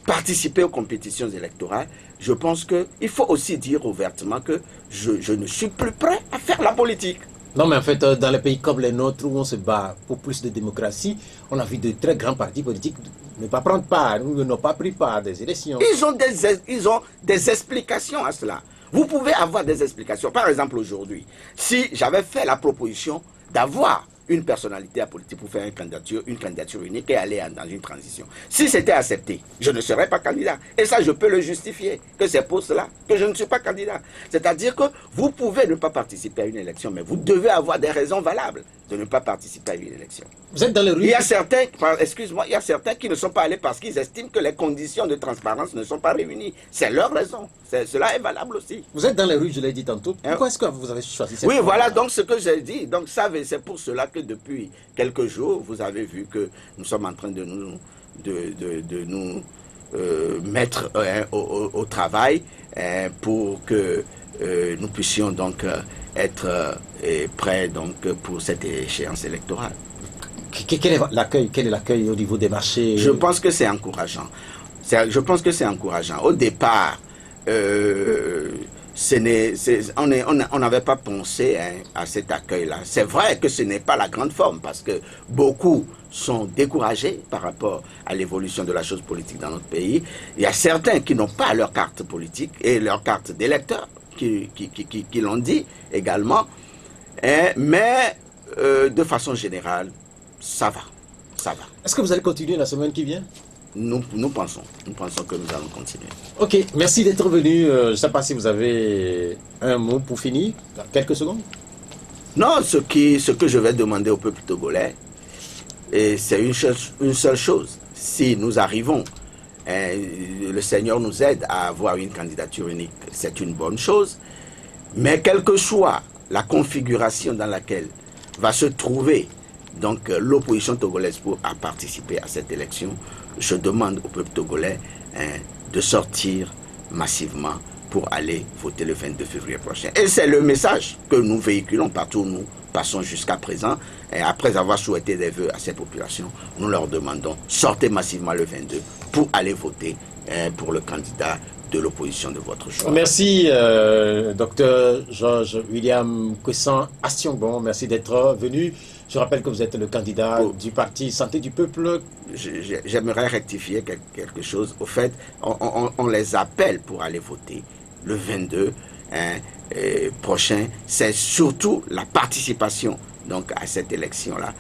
participer aux compétitions électorales, je pense qu'il faut aussi dire ouvertement que je ne suis plus prêt à faire la politique. Non, mais en fait, dans les pays comme les nôtres, où on se bat pour plus de démocratie, on a vu de très grands partis politiques ne pas prendre part, ou n'ont pas pris part des élections. Ils ont des explications à cela. Vous pouvez avoir des explications. Par exemple, aujourd'hui, si j'avais fait la proposition d'avoir une personnalité politique pour faire une candidature unique et aller dans une transition. Si c'était accepté, je ne serais pas candidat. Et ça, je peux le justifier, que c'est pour cela que je ne suis pas candidat. C'est-à-dire que vous pouvez ne pas participer à une élection, mais vous devez avoir des raisons valables de ne pas participer à une élection. Vous êtes dans les rues. Il y a certains, excuse-moi, il y a certains qui ne sont pas allés parce qu'ils estiment que les conditions de transparence ne sont pas réunies. C'est leur raison. Cela est valable aussi. Vous êtes dans les rues, je l'ai dit tantôt. Pourquoi est-ce que vous avez choisi cette Oui, voie? voilà donc ce que j'ai dit. Donc c'est pour cela que depuis quelques jours, vous avez vu que nous sommes en train de nous mettre au travail pour que nous puissions donc être prêts donc pour cette échéance électorale. Quel est l'accueil au niveau des marchés? Je pense que c'est encourageant. Au départ, on n'avait pas pensé à cet accueil-là. C'est vrai que ce n'est pas la grande forme parce que beaucoup sont découragés par rapport à l'évolution de la chose politique dans notre pays. Il y a certains qui n'ont pas leur carte politique et leur carte d'électeur, qui l'ont dit également. Mais de façon générale, ça va. Est-ce que vous allez continuer la semaine qui vient? Nous pensons que nous allons continuer. Ok, merci d'être venu. Je ne sais pas si vous avez un mot pour finir, dans quelques secondes. Non, ce que je vais demander au peuple togolais, c'est une seule chose. Si nous arrivons, le Seigneur nous aide à avoir une candidature unique, c'est une bonne chose. Mais quelle que soit la configuration dans laquelle va se trouver donc l'opposition togolaise pour participer à cette élection, je demande au peuple togolais de sortir massivement pour aller voter le 22 février prochain. Et c'est le message que nous véhiculons partout où nous passons jusqu'à présent. Et après avoir souhaité des vœux à ces populations, nous leur demandons sortez massivement le 22 pour aller voter pour le candidat de l'opposition de votre choix. Merci, docteur Georges William Kwessan Assiongbon. Merci d'être venu. Je rappelle que vous êtes le candidat du parti Santé du Peuple. J'aimerais rectifier quelque chose. Au fait, on les appelle pour aller voter le 22 prochain. C'est surtout la participation donc, à cette élection-là.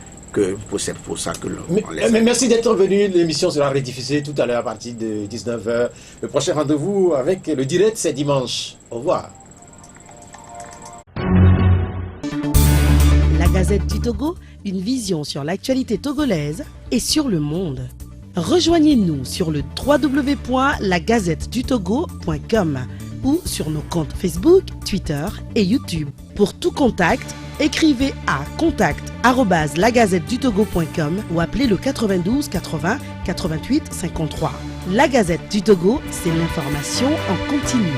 C'est pour ça que l'on les... Mais merci d'être venu. L'émission sera rediffusée tout à l'heure à partir de 19h. Le prochain rendez-vous avec le direct, c'est dimanche. Au revoir. La Gazette du Togo, une vision sur l'actualité togolaise et sur le monde. Rejoignez-nous sur le www.lagazettedutogo.com ou sur nos comptes Facebook, Twitter et YouTube. Pour tout contact, écrivez à contact@lagazettedutogo.com ou appelez le 92 80 88 53. La Gazette du Togo, c'est l'information en continu.